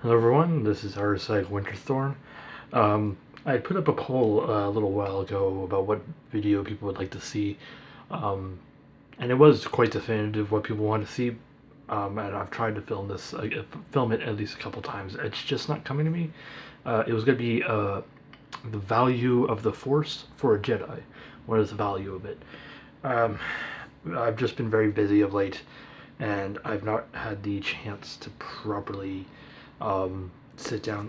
Hello everyone, this is Arside Winterthorn. I put up a poll a little while ago about what video people would like to see, um, and it was quite definitive what people want to see. And I've tried to film it at least a couple times. It's just not coming to me. It was going to be the value of the Force for a Jedi. What is the value of it? Um, I've just been very busy of late, and I've not had the chance to properly sit down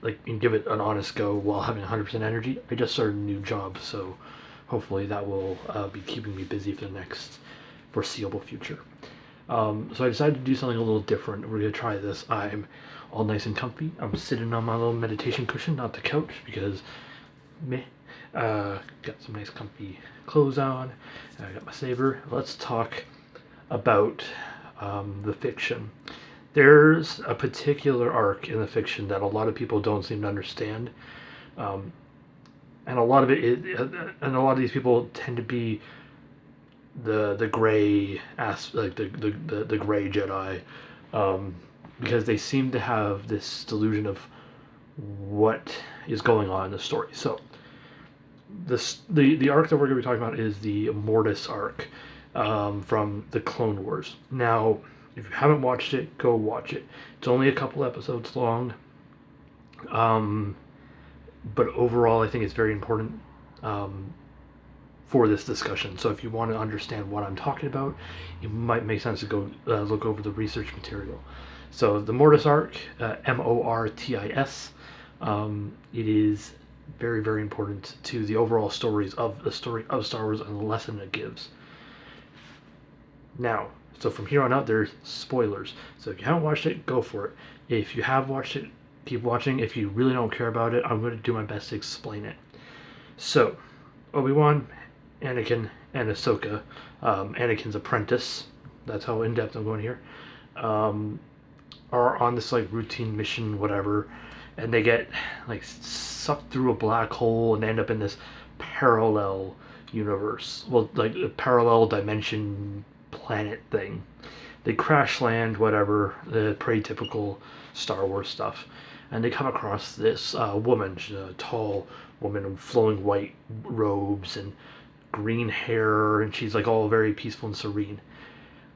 and give it an honest go while having 100% energy. I just started a new job, so hopefully that will be keeping me busy for the next foreseeable future. So I decided to do something a little different. We're gonna try this. I'm all nice and comfy. I'm sitting on my little meditation cushion, not the couch, because meh. Got some nice comfy clothes on. I got my saber. Let's talk about the fiction. There's a particular arc in the fiction that a lot of people don't seem to understand, um, and a lot of these people tend to be the gray like the gray Jedi, um, because they seem to have this delusion of what is going on in the story. So the arc that we're going to be talking about is the Mortis arc, from the Clone Wars. Now, if you haven't watched it, go watch it. It's only a couple episodes long, um, but overall, I think it's very important for this discussion. So if you want to understand what I'm talking about, it might make sense to go look over the research material. So the Mortis arc, Mortis, it is very, very important to the overall story of Star Wars and the lesson it gives. Now, so from here on out, there's spoilers. So if you haven't watched it, go for it. If you have watched it, keep watching. If you really don't care about it, I'm going to do my best to explain it. So, Obi-Wan, Anakin, and Ahsoka, Anakin's apprentice, that's how in-depth I'm going here, um, are on this like routine mission, whatever, and they get like sucked through a black hole and end up in this parallel universe. Well, like a parallel dimension planet thing. They crash land, whatever, pretty typical Star Wars stuff. And they come across this woman, she's a tall woman in flowing white robes and green hair, and she's like all very peaceful and serene.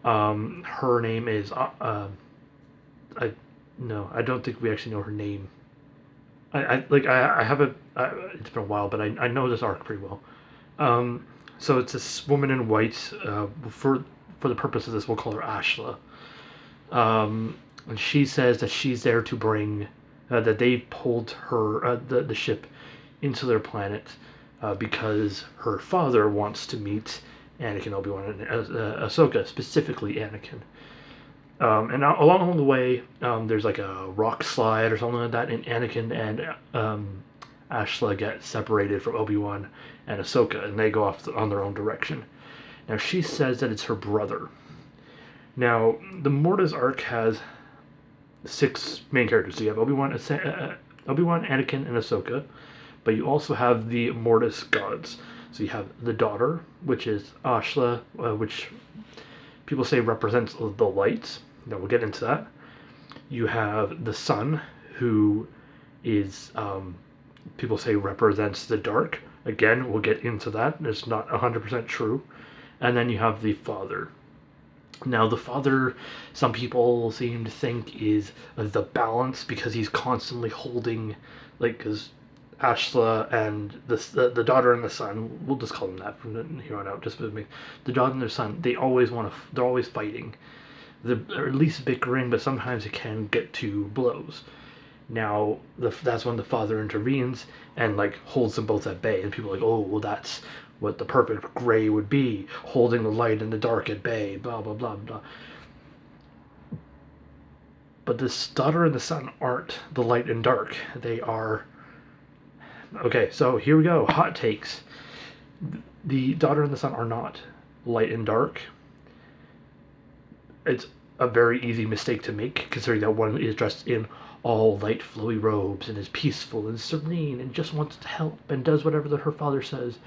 Her name is I no, I don't think we actually know her name. I have a it's been a while, but I know this arc pretty well. So it's this woman in white. For the purpose of this, we'll call her Ashla. And she says that she's there to bring that they pulled her the ship into their planet because her father wants to meet Anakin, Obi-Wan, and Ahsoka, specifically Anakin. And along the way, there's like a rock slide or something like that, and Anakin and Ashla get separated from Obi-Wan and Ahsoka, and they go off on their own direction. Now, she says that it's her brother. Now, the Mortis arc has 6 main characters. So you have Obi-Wan, Anakin, and Ahsoka, but you also have the Mortis gods. So you have the daughter, which is Ashla, which people say represents the light. Now we'll get into that. You have the son, who is people say represents the dark. Again, we'll get into that. It's not 100% true. And then you have the father. Now, the father, some people seem to think is the balance, because he's constantly holding, like, because Ashla and the daughter and the son, we'll just call them that from here on out, just with me. The daughter and their son, they're always fighting. They're at least bickering, but sometimes it can get to blows. Now, that's when the father intervenes and like holds them both at bay, and people are like, oh, well, that's what the perfect gray would be, holding the light and the dark at bay, blah blah blah blah. But this daughter and the son aren't the light and dark. They are. Okay, so here we go. Hot takes. The daughter and the son are not light and dark. It's a very easy mistake to make, considering that one is dressed in all light, flowy robes and is peaceful and serene and just wants to help and does whatever her father says.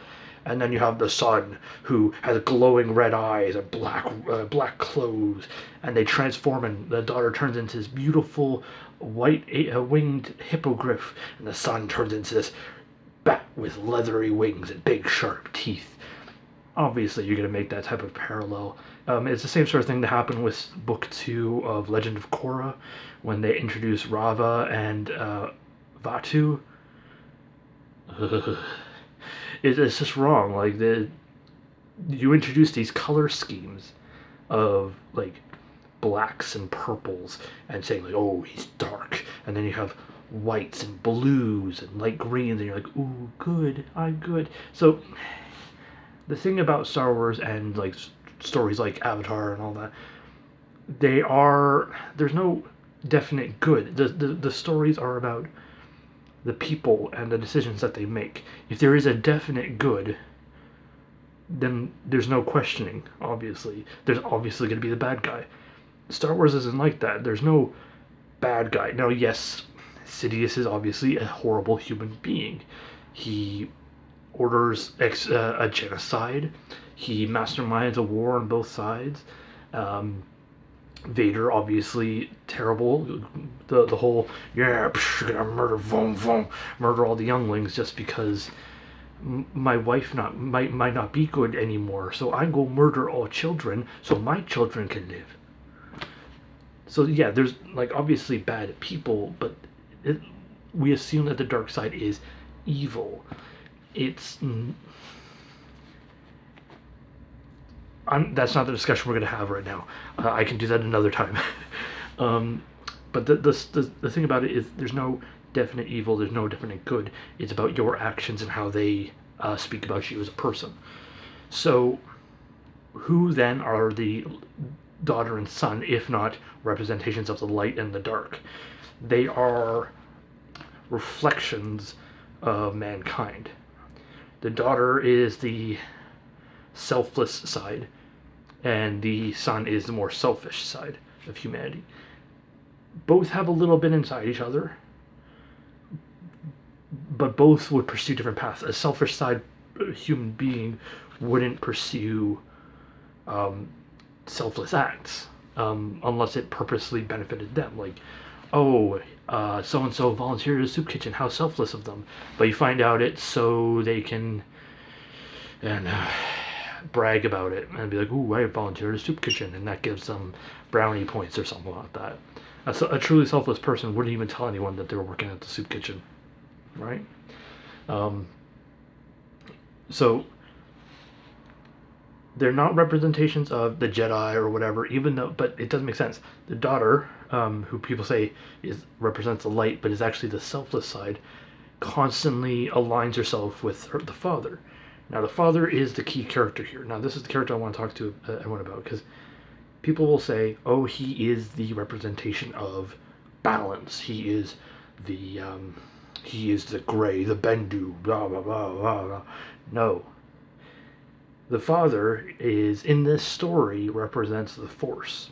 And then you have the son, who has glowing red eyes and black clothes, and they transform, and the daughter turns into this beautiful white winged hippogriff, and the son turns into this bat with leathery wings and big sharp teeth. Obviously, you're going to make that type of parallel. It's the same sort of thing that happened with Book 2 of Legend of Korra, when they introduced Rava and Vatu. It's just wrong. Like, you introduce these color schemes of, like, blacks and purples, and saying, like, oh, he's dark. And then you have whites and blues and light greens, and you're like, ooh, good, I'm good. So the thing about Star Wars and, like, stories like Avatar and all that, there's no definite good. The stories are about the people and the decisions that they make. If there is a definite good, then there's no questioning, obviously. There's obviously going to be the bad guy. Star Wars isn't like that. There's no bad guy. Now, yes, Sidious is obviously a horrible human being. He orders a genocide. He masterminds a war on both sides. Vader, obviously terrible. The whole, yeah, gonna murder all the younglings just because my wife might not be good anymore. So I go murder all children so my children can live. So yeah, there's, like, obviously bad people, but we assume that the dark side is evil. That's not the discussion we're going to have right now. I can do that another time. But the thing about it is, there's no definite evil, there's no definite good. It's about your actions and how they speak about you as a person. So who then are the daughter and son, if not representations of the light and the dark? They are reflections of mankind. The daughter is the selfless side, and the son is the more selfish side of humanity. Both have a little bit inside each other, but both would pursue different paths. A selfish side human being wouldn't pursue selfless acts unless it purposely benefited them. Like, oh, so-and-so volunteered at a soup kitchen, how selfless of them. But you find out it's so they can brag about it and be like, ooh, I volunteered at a soup kitchen, and that gives them brownie points or something like that. A truly selfless person wouldn't even tell anyone that they were working at the soup kitchen, right? So they're not representations of the Jedi or whatever, even though, but it doesn't make sense. The daughter, who people say represents the light, but is actually the selfless side, constantly aligns herself with the father. Now, the father is the key character here. Now, this is the character I want to talk to everyone about, because people will say, oh, he is the representation of balance. He is the gray, the Bendu, blah, blah, blah, blah, blah. No. The father is, in this story, represents the Force.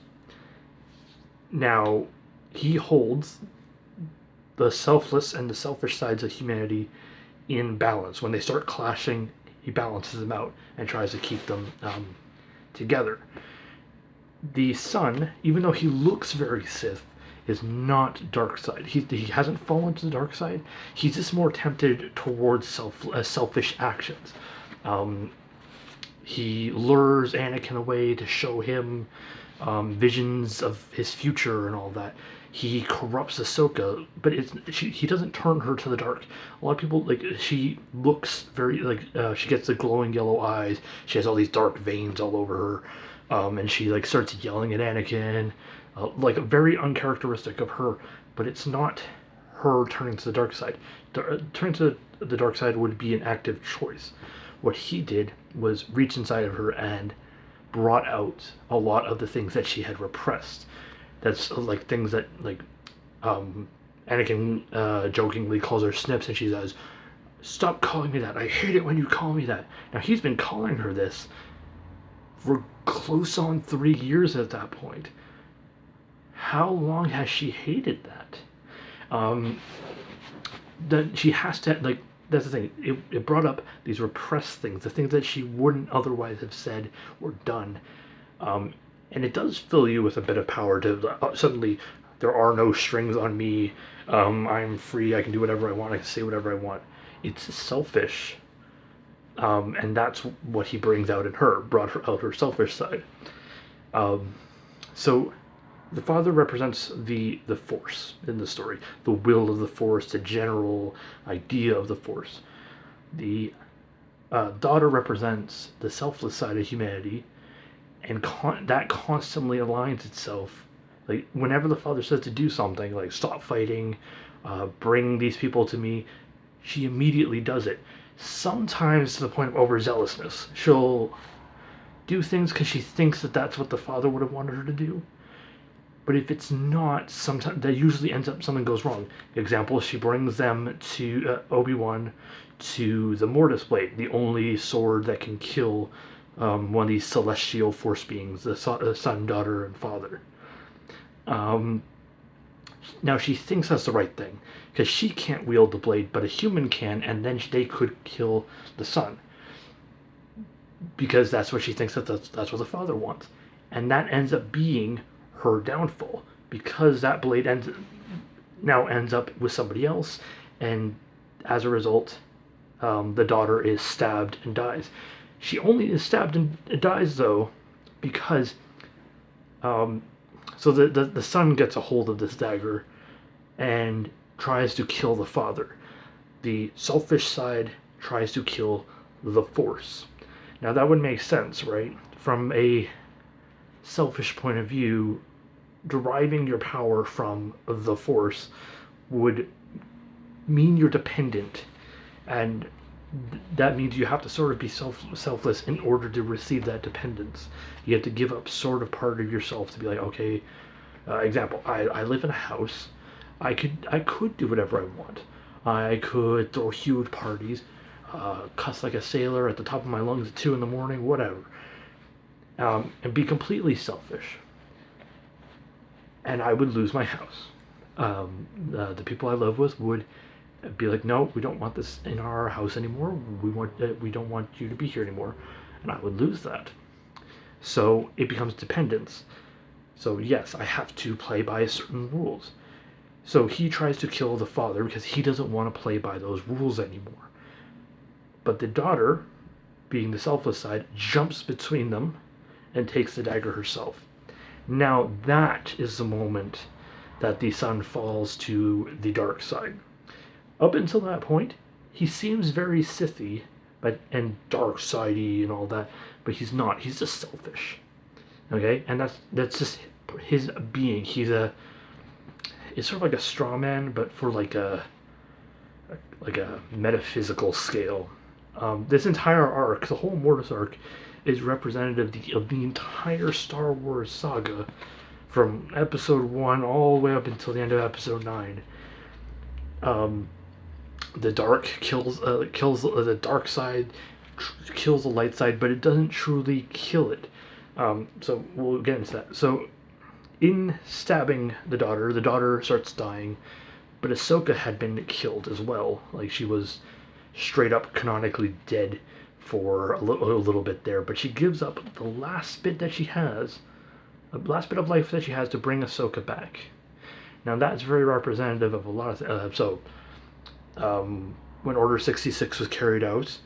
Now, he holds the selfless and the selfish sides of humanity in balance. When they start clashing, he balances them out and tries to keep them together. The son, even though he looks very Sith, is not dark side. He hasn't fallen to the dark side. He's just more tempted towards selfish actions. He lures Anakin away to show him visions of his future and all that. He corrupts Ahsoka, but he doesn't turn her to the dark. A lot of people, like, she looks very, like, she gets the glowing yellow eyes. She has all these dark veins all over her, and she, like, starts yelling at Anakin, like, very uncharacteristic of her. But it's not her turning to the dark side. Turning to the dark side would be an active choice. What he did was reach inside of her and brought out a lot of the things that she had repressed. That's like things that, like, Anakin jokingly calls her snips, and she says, "Stop calling me that. I hate it when you call me that." Now, he's been calling her this for close on 3 years at that point. How long has she hated that? That she has to, like, that's the thing. It brought up these repressed things, the things that she wouldn't otherwise have said or done. Um, and it does fill you with a bit of power to suddenly there are no strings on me. I'm free. I can do whatever I want. I can say whatever I want. It's selfish, and that's what he brings out in her. Brought her out her selfish side. Um, so the father represents the force in the story, the will of the force, the general idea of the force. The daughter represents the selfless side of humanity, and that constantly aligns itself. Like whenever the father says to do something, like stop fighting, bring these people to me, she immediately does it. Sometimes to the point of overzealousness. She'll do things because she thinks that that's what the father would have wanted her to do. But if it's not, sometimes that usually ends up something goes wrong. Example: she brings them to Obi-Wan to the Mortis blade, the only sword that can kill one of these celestial force beings, the son, daughter, and father. Um, Now she thinks that's the right thing because she can't wield the blade, but a human can, and then they could kill the son because that's what she thinks that's what the father wants, and that ends up being her downfall because that blade ends up with somebody else, and as a result, the daughter is stabbed and dies. She only is stabbed and dies though because so the son gets a hold of this dagger and tries to kill the father. The selfish side tries to kill the force. Now that would make sense, right? From a selfish point of view, deriving your power from the force would mean you're dependent, and that means you have to sort of be selfless in order to receive that dependence. You have to give up sort of part of yourself to be like, okay, example, I live in a house. I could do whatever I want. I could throw huge parties, cuss like a sailor at the top of my lungs at 2 in the morning, whatever, and be completely selfish. And I would lose my house. The people I live with would be like, no, we don't want this in our house anymore. We don't want you to be here anymore, and I would lose that. So it becomes dependence. So yes, I have to play by certain rules. So he tries to kill the father because he doesn't want to play by those rules anymore. But the daughter, being the selfless side, jumps between them and takes the dagger herself. Now that is the moment that the son falls to the dark side. Up until that point, he seems very Sithy and dark sidey and all that, but he's not. He's just selfish. Okay, and that's just his being. It's sort of like a straw man, but for like a metaphysical scale. This entire arc, the whole Mortis arc, is representative of the entire Star Wars saga, from Episode 1 all the way up until the end of Episode 9. The dark kills the dark side, kills the light side, but it doesn't truly kill it. So we'll get into that. So in stabbing the daughter starts dying, but Ahsoka had been killed as well. Like she was straight up canonically dead for a little bit there, but she gives up the last bit that she has, the last bit of life that she has to bring Ahsoka back. Now that's very representative of a lot of when Order 66 was carried out,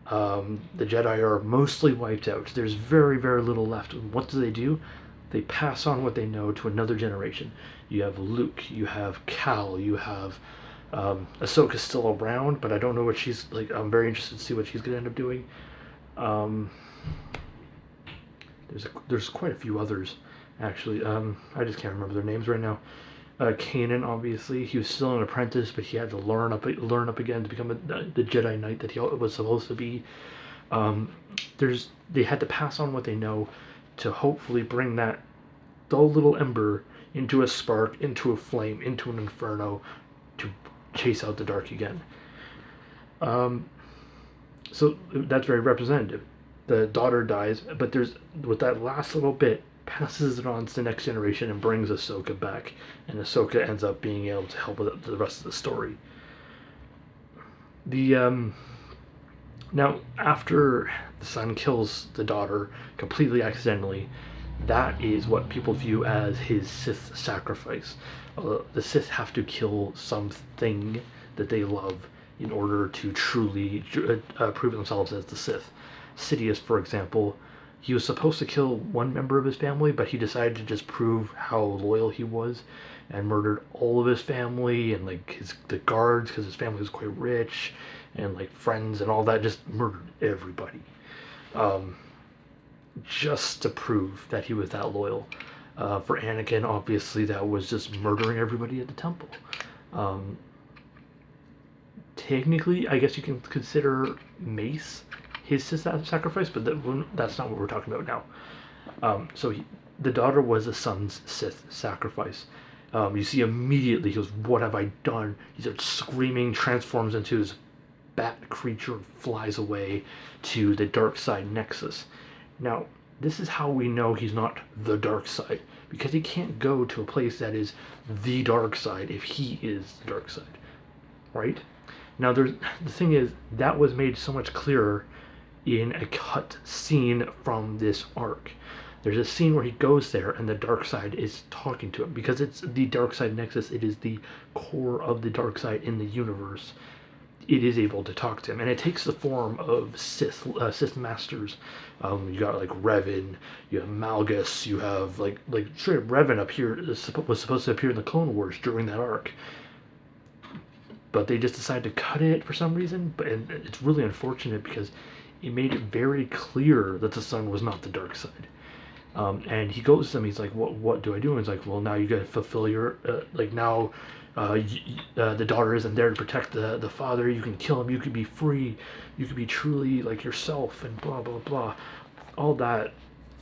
the Jedi are mostly wiped out. There's very, very little left. What do? They pass on what they know to another generation. You have Luke, you have Cal, you have Ahsoka's still around, but I don't know what she's like. I'm very interested to see what she's going to end up doing. There's quite a few others, actually. I just can't remember their names right now. Kanan, obviously, he was still an apprentice, but he had to learn up again to become the Jedi Knight that he was supposed to be. They had to pass on what they know to hopefully bring that dull little ember into a spark, into a flame, into an inferno, to chase out the dark again. So that's very representative. The daughter dies, but with that last little bit, passes it on to the next generation and brings Ahsoka back, and Ahsoka ends up being able to help with the rest of the story. The Now, after the son kills the daughter completely accidentally, that is what people view as his Sith sacrifice. The Sith have to kill something that they love in order to truly prove themselves as the Sith. Sidious, for example, he was supposed to kill one member of his family, but he decided to just prove how loyal he was and murdered all of his family and like the guards because his family was quite rich and like friends and all that. Just murdered everybody, just to prove that he was that loyal. For Anakin, obviously, that was just murdering everybody at the temple. Um, Technically, I guess you can consider Mace his sacrifice, but that's not what we're talking about now. The daughter was the son's Sith sacrifice. You see immediately, he goes, "What have I done?" He starts screaming, transforms into his bat creature, flies away to the dark side nexus. Now, this is how we know he's not the dark side, because he can't go to a place that is the dark side if he is the dark side, right? Now, the thing is, that was made so much clearer in a cut scene from this arc. There's a scene where he goes there and the dark side is talking to him because it's the dark side nexus. It is the core of the dark side in the universe. It is able to talk to him, and it takes the form of Sith masters. You got like Revan, you have Malgus, you have like straight up Revan was supposed to appear in the Clone Wars during that arc, but they just decided to cut it for some reason. And it's really unfortunate because it made it very clear that the son was not the dark side. And he goes to them. He's like, "What do I do?" And he's like, "Well, now you got to fulfill your now. The daughter isn't there to protect the father. You can kill him. You can be free. You can be truly like yourself." And blah blah blah, all that,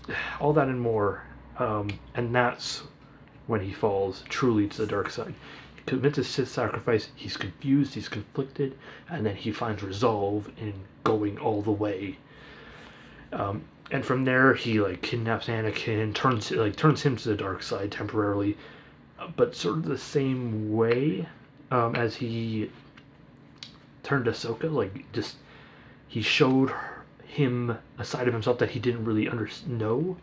and more. And that's when he falls truly to the dark side. He commits a Sith sacrifice. He's confused. He's conflicted, and then he finds resolve in going all the way. And from there, he like kidnaps Anakin, turns him to the dark side temporarily, but sort of the same way as he turned Ahsoka. Like just he showed him a side of himself that he didn't really know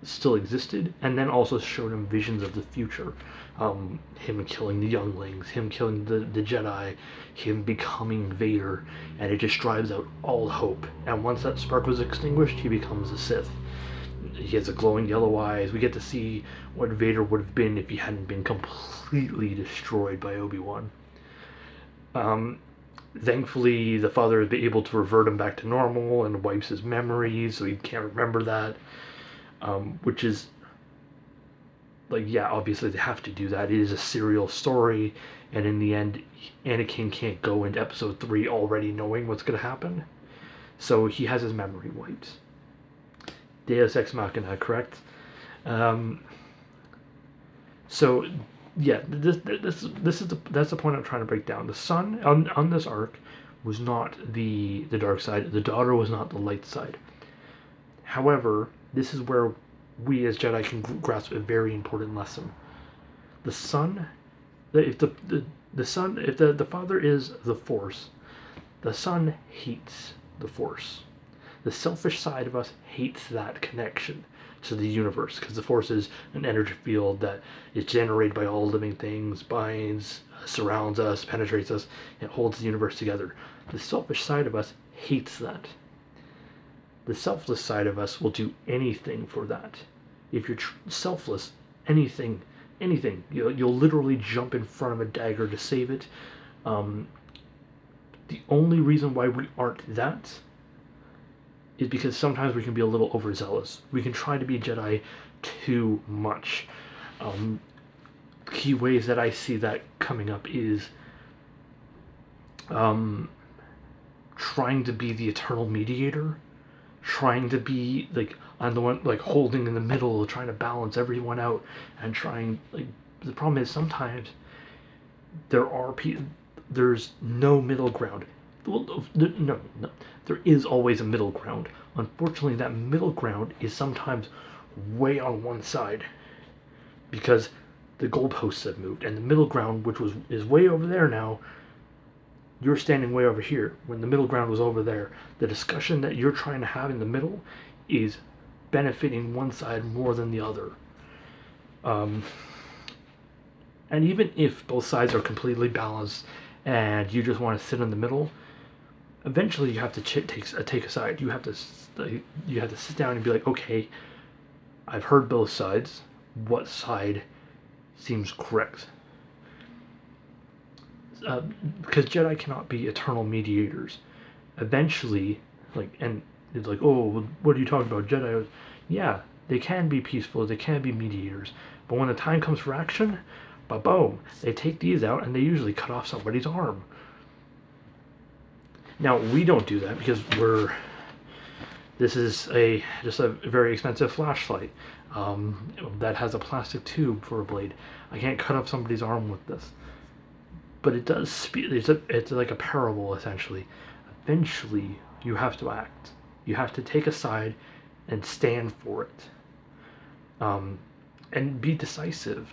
still existed, and then also showed him visions of the future. Him killing the younglings, him killing the Jedi, him becoming Vader, and it just drives out all hope. And once that spark was extinguished, he becomes a Sith. He has a glowing yellow eyes. We get to see what Vader would have been if he hadn't been completely destroyed by Obi-Wan. Thankfully, the father is able to revert him back to normal and wipes his memories, so he can't remember that. Which is like, yeah, obviously they have to do that. It is a serial story, and in the end, Anakin can't go into episode 3 already knowing what's going to happen, so he has his memory wiped. Deus Ex Machina, correct? So yeah, this is that's the point I'm trying to break down. The son on this arc was not the dark side. The daughter was not the light side. However, this is where we as Jedi can grasp a very important lesson. The son, if the father is the Force, the son hates the Force. The selfish side of us hates that connection to the universe because the Force is an energy field that is generated by all living things, binds, surrounds us, penetrates us, and holds the universe together. The selfish side of us hates that. The selfless side of us will do anything for that. If you're selfless, anything, you'll literally jump in front of a dagger to save it. The only reason why we aren't that is because sometimes we can be a little overzealous. We can try to be Jedi too much. Key ways that I see that coming up is trying to be the eternal mediator, trying to be like I'm the one like holding in the middle, trying to balance everyone out, and trying like the problem is sometimes there's no middle ground. Well, no, there is always a middle ground. Unfortunately, that middle ground is sometimes way on one side because the goalposts have moved, and the middle ground, which is way over there now, you're standing way over here when the middle ground was over there. The discussion that you're trying to have in the middle is benefiting one side more than the other. And even if both sides are completely balanced and you just want to sit in the middle, eventually you have to take a side. You have to sit down and be like, okay, I've heard both sides. What side seems correct? Because Jedi cannot be eternal mediators. Eventually, and it's like, oh, what are you talking about, Jedi? Yeah, they can be peaceful, they can be mediators, but when the time comes for action, boom, they take these out and they usually cut off somebody's arm. Now we don't do that because this is just a very expensive flashlight that has a plastic tube for a blade. I can't cut off somebody's arm with this. But it does speak. It's like a parable, essentially. Eventually, you have to act. You have to take a side and stand for it, and be decisive.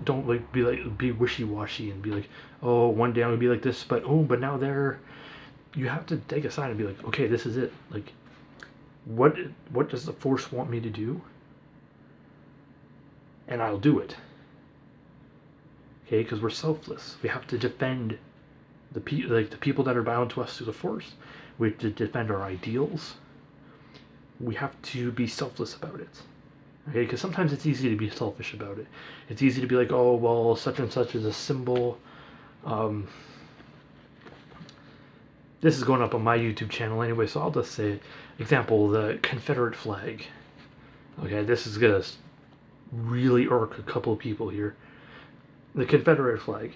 Don't be wishy-washy and be like, oh, one day I'm gonna be like this, but now they're. You have to take a side and be like, okay, this is it. Like, what does the Force want me to do? And I'll do it. Okay, because we're selfless. We have to defend the people that are bound to us through the Force. We have to defend our ideals. We have to be selfless about it. Okay, because sometimes it's easy to be selfish about it. It's easy to be like, oh, well, such and such is a symbol. This is going up on my YouTube channel anyway, so I'll just say, example, the Confederate flag. Okay, this is gonna really irk a couple of people here. The Confederate flag.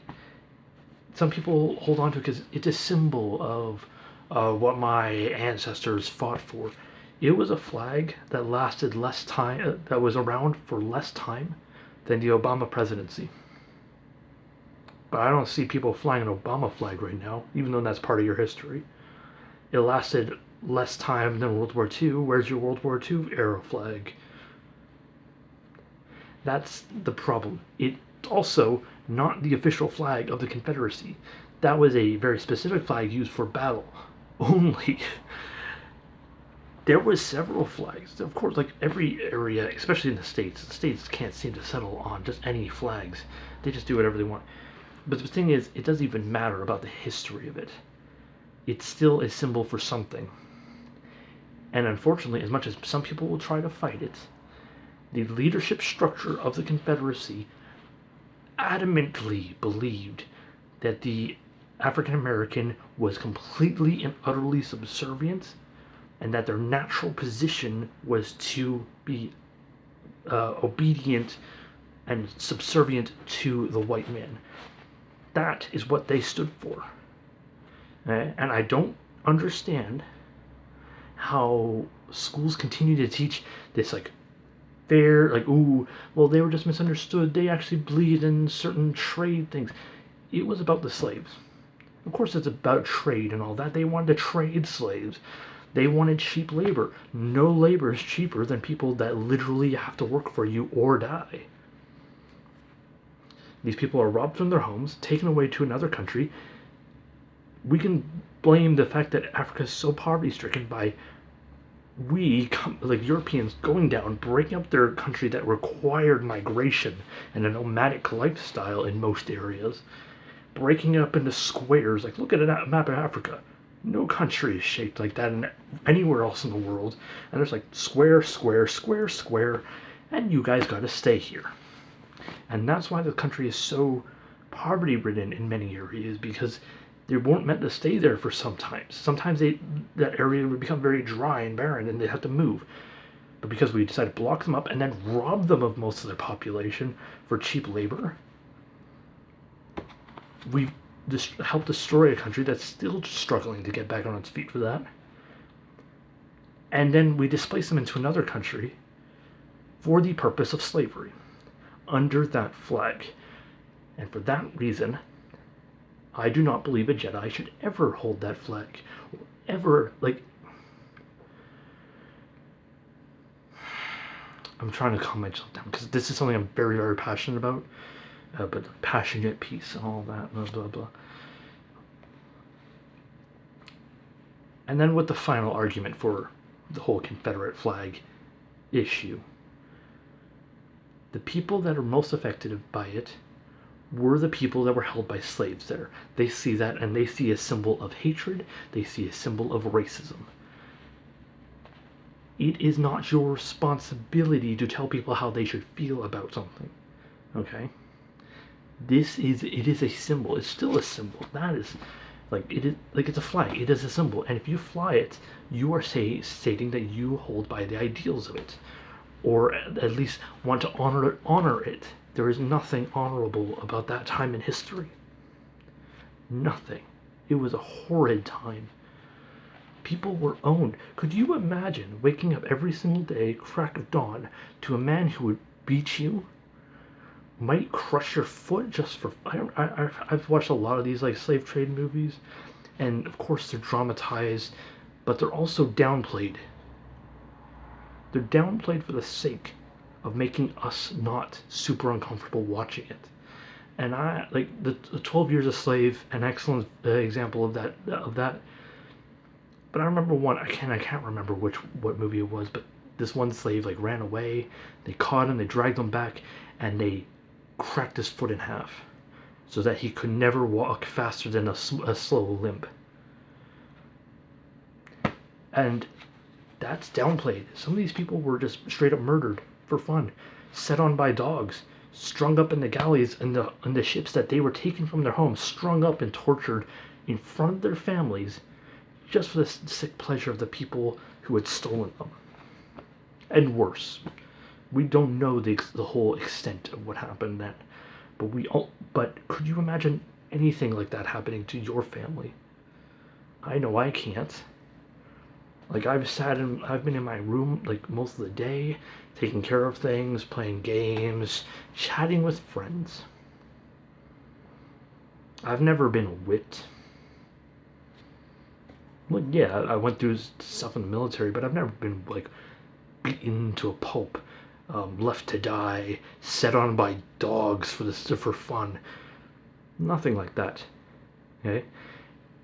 Some people hold on to it because it's a symbol of what my ancestors fought for. It was a flag that lasted less time, that was around for less time than the Obama presidency. But I don't see people flying an Obama flag right now, even though that's part of your history. It lasted less time than World War II. Where's your World War II era flag? That's the problem. It's also not the official flag of the Confederacy. That was a very specific flag used for battle only. There was several flags. Of course, like every area, especially in the States can't seem to settle on just any flags. They just do whatever they want. But the thing is, it doesn't even matter about the history of it. It's still a symbol for something. And unfortunately, as much as some people will try to fight it, the leadership structure of the Confederacy adamantly believed that the African American was completely and utterly subservient, and that their natural position was to be obedient and subservient to the white man. That is what they stood for. And I don't understand how schools continue to teach this fair, ooh, well, they were just misunderstood. They actually believed in certain trade things. It was about the slaves. Of course, it's about trade and all that. They wanted to trade slaves. They wanted cheap labor. No labor is cheaper than people that literally have to work for you or die. These people are robbed from their homes, taken away to another country. We can blame the fact that Africa is so poverty-stricken by Europeans going down, breaking up their country that required migration and a nomadic lifestyle in most areas, breaking it up into squares. Look at a map of Africa. No country is shaped like that anywhere else in the world. And there's square, square, square, square, and you guys gotta stay here. And that's why the country is so poverty-ridden in many areas, because they weren't meant to stay there for some time. Sometimes that area would become very dry and barren and they'd have to move. But because we decided to block them up and then rob them of most of their population for cheap labor, we've helped destroy a country that's still struggling to get back on its feet for that. And then we displace them into another country for the purpose of slavery under that flag. And for that reason, I do not believe a Jedi should ever hold that flag. Ever, I'm trying to calm myself down because this is something I'm very, very passionate about. But passionate peace and all that, blah, blah, blah. And then with the final argument for the whole Confederate flag issue, the people that are most affected by it were the people that were held by slaves there. They see that and they see a symbol of hatred, they see a symbol of racism. It is not your responsibility to tell people how they should feel about something. Okay? It is a symbol. It's still a symbol. That is it's a flag. It is a symbol. And if you fly it, you are stating that you hold by the ideals of it. Or at least want to honor it. There is nothing honorable about that time in history. Nothing. It was a horrid time. People were owned. Could you imagine waking up every single day, crack of dawn, to a man who would beat you, might crush your foot just for... I've watched a lot of these like slave trade movies, and of course they're dramatized, but they're also downplayed. They're downplayed for the sake of making us not super uncomfortable watching it. And I like the 12 Years a Slave, an excellent example of that. But I remember one. I can't remember what movie it was. But this one slave like ran away. They caught him. They dragged him back, and they cracked his foot in half, so that he could never walk faster than a slow limp. And that's downplayed. Some of these people were just straight up murdered for fun, set on by dogs, strung up in the galleys and the ships that they were taken from their homes, strung up and tortured in front of their families, just for the sick pleasure of the people who had stolen them. And worse, we don't know the whole extent of what happened then, but could you imagine anything like that happening to your family? I know I can't. Like I've been in my room like most of the day, taking care of things, playing games, chatting with friends. I've never been whipped. Well, yeah, I went through stuff in the military, but I've never been like beaten to a pulp, left to die, set on by dogs for fun. Nothing like that. Okay,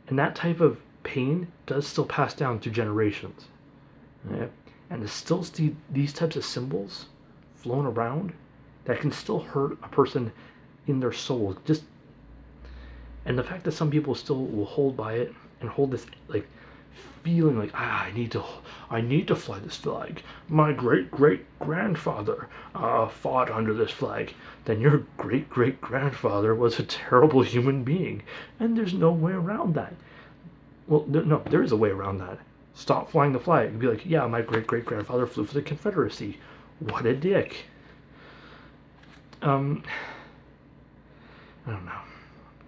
and that type of pain does still pass down through generations. Okay? And to still see these types of symbols flown around that can still hurt a person in their soul. And the fact that some people still will hold by it and hold this like feeling like I need to fly this flag. My great-great-grandfather fought under this flag. Then your great-great-grandfather was a terrible human being, and there's no way around that. Well, no, there is a way around that. Stop flying the flag and be like, yeah, my great-great-grandfather flew for the Confederacy. What a dick. I don't know.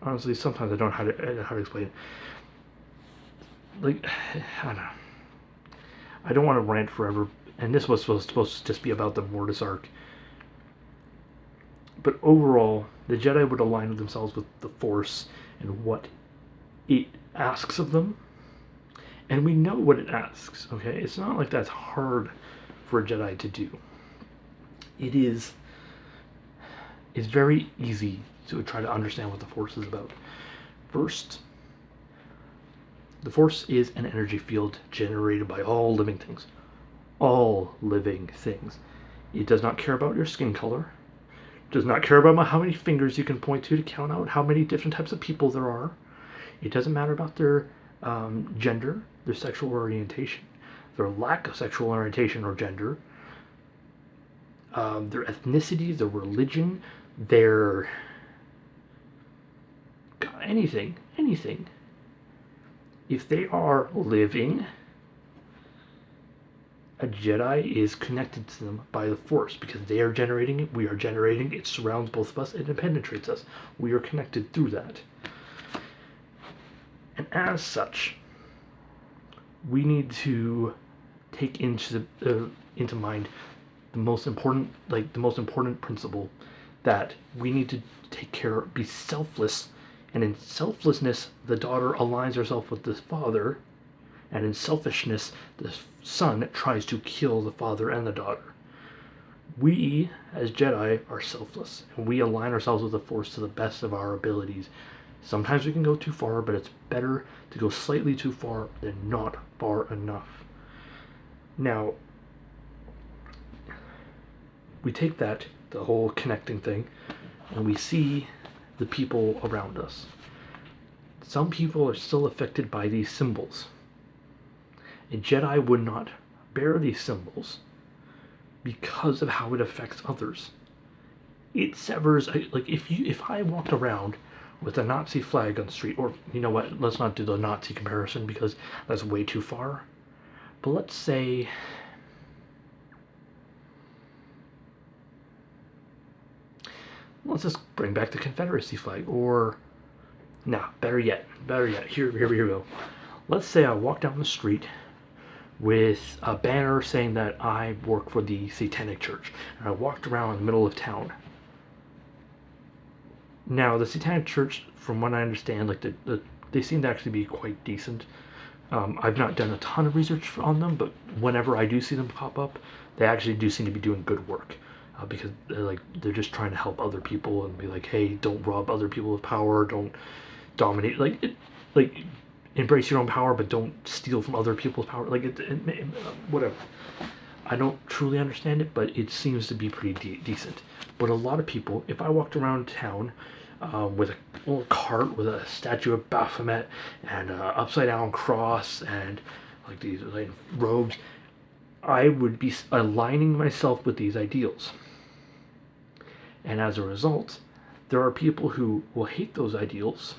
Honestly, sometimes I don't know how to explain it. Like, I don't know. I don't want to rant forever, and this was supposed to just be about the Mortis arc. But overall, the Jedi would align themselves with the Force and what it asks of them, and we know what it asks. Okay, it's not like that's hard for a Jedi to do. It's very easy to try to understand what the Force is about. First, the Force is an energy field generated by all living things. All living things. It does not care about your skin color. It does not care about how many fingers you can point to count out how many different types of people there are. It doesn't matter about their gender, their sexual orientation, their lack of sexual orientation or gender, their ethnicity, their religion, their... anything. If they are living, a Jedi is connected to them by the Force because they are generating it, we are generating it, surrounds both of us, and it penetrates us. We are connected through that. And as such, we need to take into mind the most important principle, that we need to be selfless. And in selflessness, the daughter aligns herself with the father, and in selfishness, the son tries to kill the father and the daughter. We, as Jedi, are selfless, and we align ourselves with the Force to the best of our abilities, Sometimes we can go too far, but it's better to go slightly too far than not far enough. Now, we take that, the whole connecting thing, and we see the people around us. Some people are still affected by these symbols. A Jedi would not bear these symbols because of how it affects others. It severs, like if I walked around with a Nazi flag on the street, or you know what, let's not do the Nazi comparison because that's way too far. But let's say let's just bring back the Confederacy flag, or better yet, here we go. Let's say I walk down the street with a banner saying that I work for the Satanic Church, and I walked around in the middle of town. Now, the Satanic Church, from what I understand, like they seem to actually be quite decent. I've not done a ton of research on them, but whenever I do see them pop up, they actually do seem to be doing good work. Because they're just trying to help other people and be like, hey, don't rob other people of power, don't dominate, embrace your own power, but don't steal from other people's power. Whatever. I don't truly understand it, but it seems to be pretty decent. But a lot of people, if I walked around town with a little cart with a statue of Baphomet and an upside down cross and like these robes, I would be aligning myself with these ideals. And as a result, there are people who will hate those ideals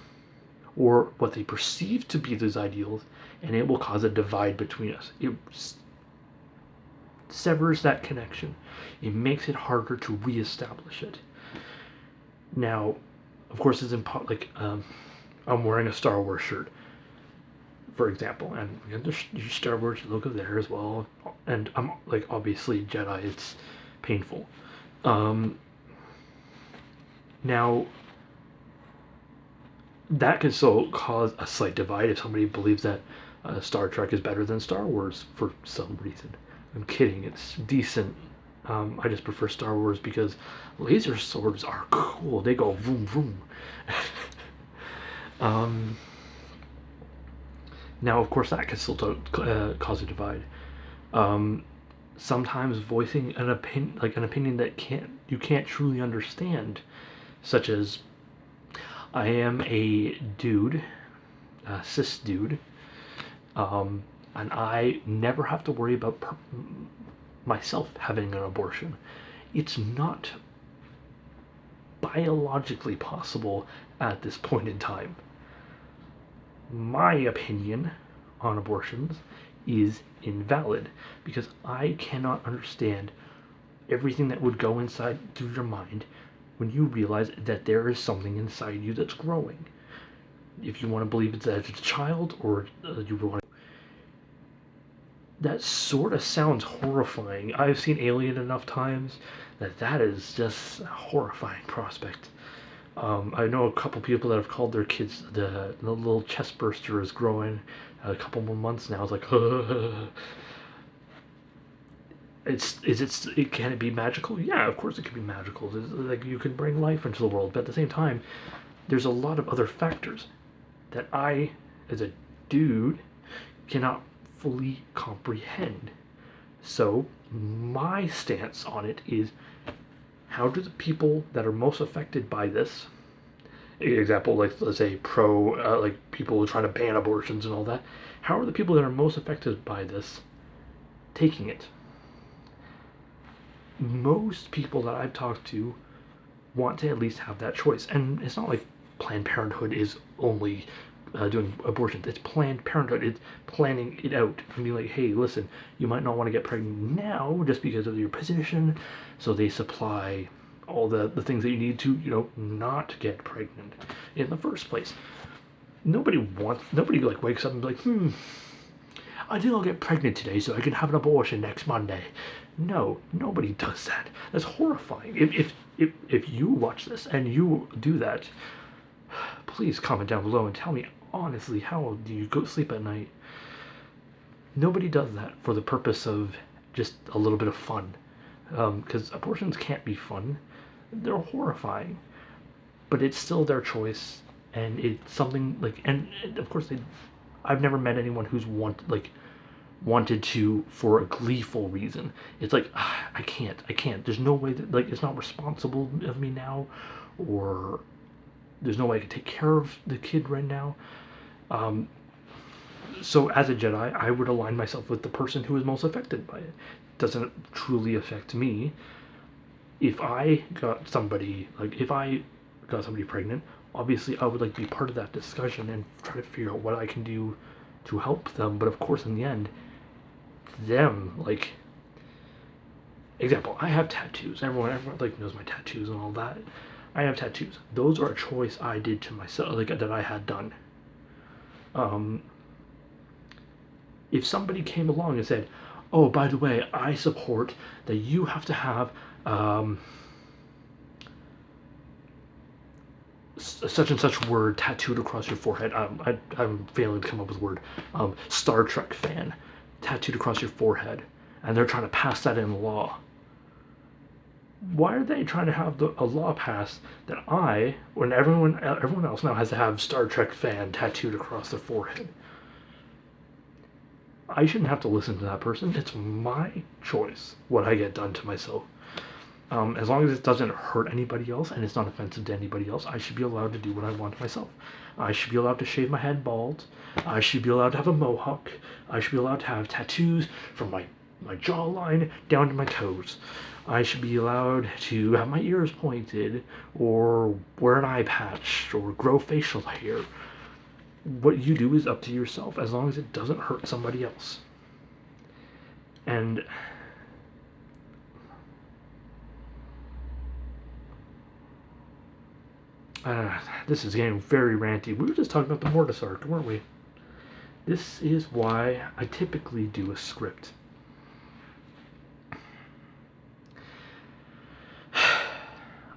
or what they perceive to be those ideals, and it will cause a divide between us. It severs that connection. It makes it harder to reestablish it. Now, of course, it's important. I'm wearing a Star Wars shirt, for example, and there's Star Wars logo there as well. And I'm obviously Jedi. It's painful. Now, that can still cause a slight divide if somebody believes that Star Trek is better than Star Wars for some reason. I'm kidding. It's decent. I just prefer Star Wars because laser swords are cool. They go vroom vroom. Now, of course, that can still cause a divide. Sometimes voicing an opinion that you can't truly understand, such as, I am a dude, a cis dude, and I never have to worry about myself having an abortion. It's not biologically possible at this point in time. My opinion on abortions is invalid because I cannot understand everything that would go inside through your mind when you realize that there is something inside you that's growing. If you want to believe it's a child, or you want to, that sort of sounds horrifying. I've seen Alien enough times that is just a horrifying prospect. I know a couple people that have called their kids the little chest burster is growing a couple more months now. It's like, can it be magical? Yeah, of course it can be magical. Like, you can bring life into the world, but at the same time, there's a lot of other factors that I, as a dude, cannot fully comprehend. So my stance on it is, how do the people that are most affected by this, example, let's say people trying to ban abortions and all that, how are the people that are most affected by this taking it? Most people that I've talked to want to at least have that choice. And it's not like Planned Parenthood is only doing abortions. It's Planned Parenthood. It's planning it out and be like, hey, listen, you might not want to get pregnant now just because of your position. So they supply all the things that you need to, not get pregnant in the first place. Nobody wakes up and be like, I think I'll get pregnant today so I can have an abortion next Monday. No, nobody does that. That's horrifying. If you watch this and you do that, please comment down below and tell me honestly, how do you go sleep at night? Nobody does that for the purpose of just a little bit of fun. Because abortions can't be fun. They're horrifying. But it's still their choice, and it's something like, and of course I've never met anyone who's wanted to for a gleeful reason. It's like, I can't. There's no way that, like, it's not responsible of me now, or there's no way I can take care of the kid right now. So as a Jedi, I would align myself with the person who is most affected by it. It doesn't truly affect me. If I got somebody pregnant, obviously I would like to be part of that discussion and try to figure out what I can do to help them. But of course, in the end, them, like, example, I have tattoos. Everyone like knows my tattoos and all that. I have tattoos. Those are a choice I did to myself, like, that I had done. If somebody came along and said, "Oh, by the way, I support that you have to have such and such word tattooed across your forehead." I'm failing to come up with a word. Star Trek fan tattooed across your forehead, and they're trying to pass that in law. Why are they trying to have a law passed that when everyone else now has to have Star Trek fan tattooed across their forehead? I shouldn't have to listen to that person. It's my choice what I get done to myself. As long as it doesn't hurt anybody else and it's not offensive to anybody else, I should be allowed to do what I want to myself. I should be allowed to shave my head bald. I should be allowed to have a mohawk. I should be allowed to have tattoos from my jawline down to my toes. I should be allowed to have my ears pointed, or wear an eye patch, or grow facial hair. What you do is up to yourself, as long as it doesn't hurt somebody else. And this is getting very ranty. We were just talking about the Mortis arc, weren't we? This is why I typically do a script.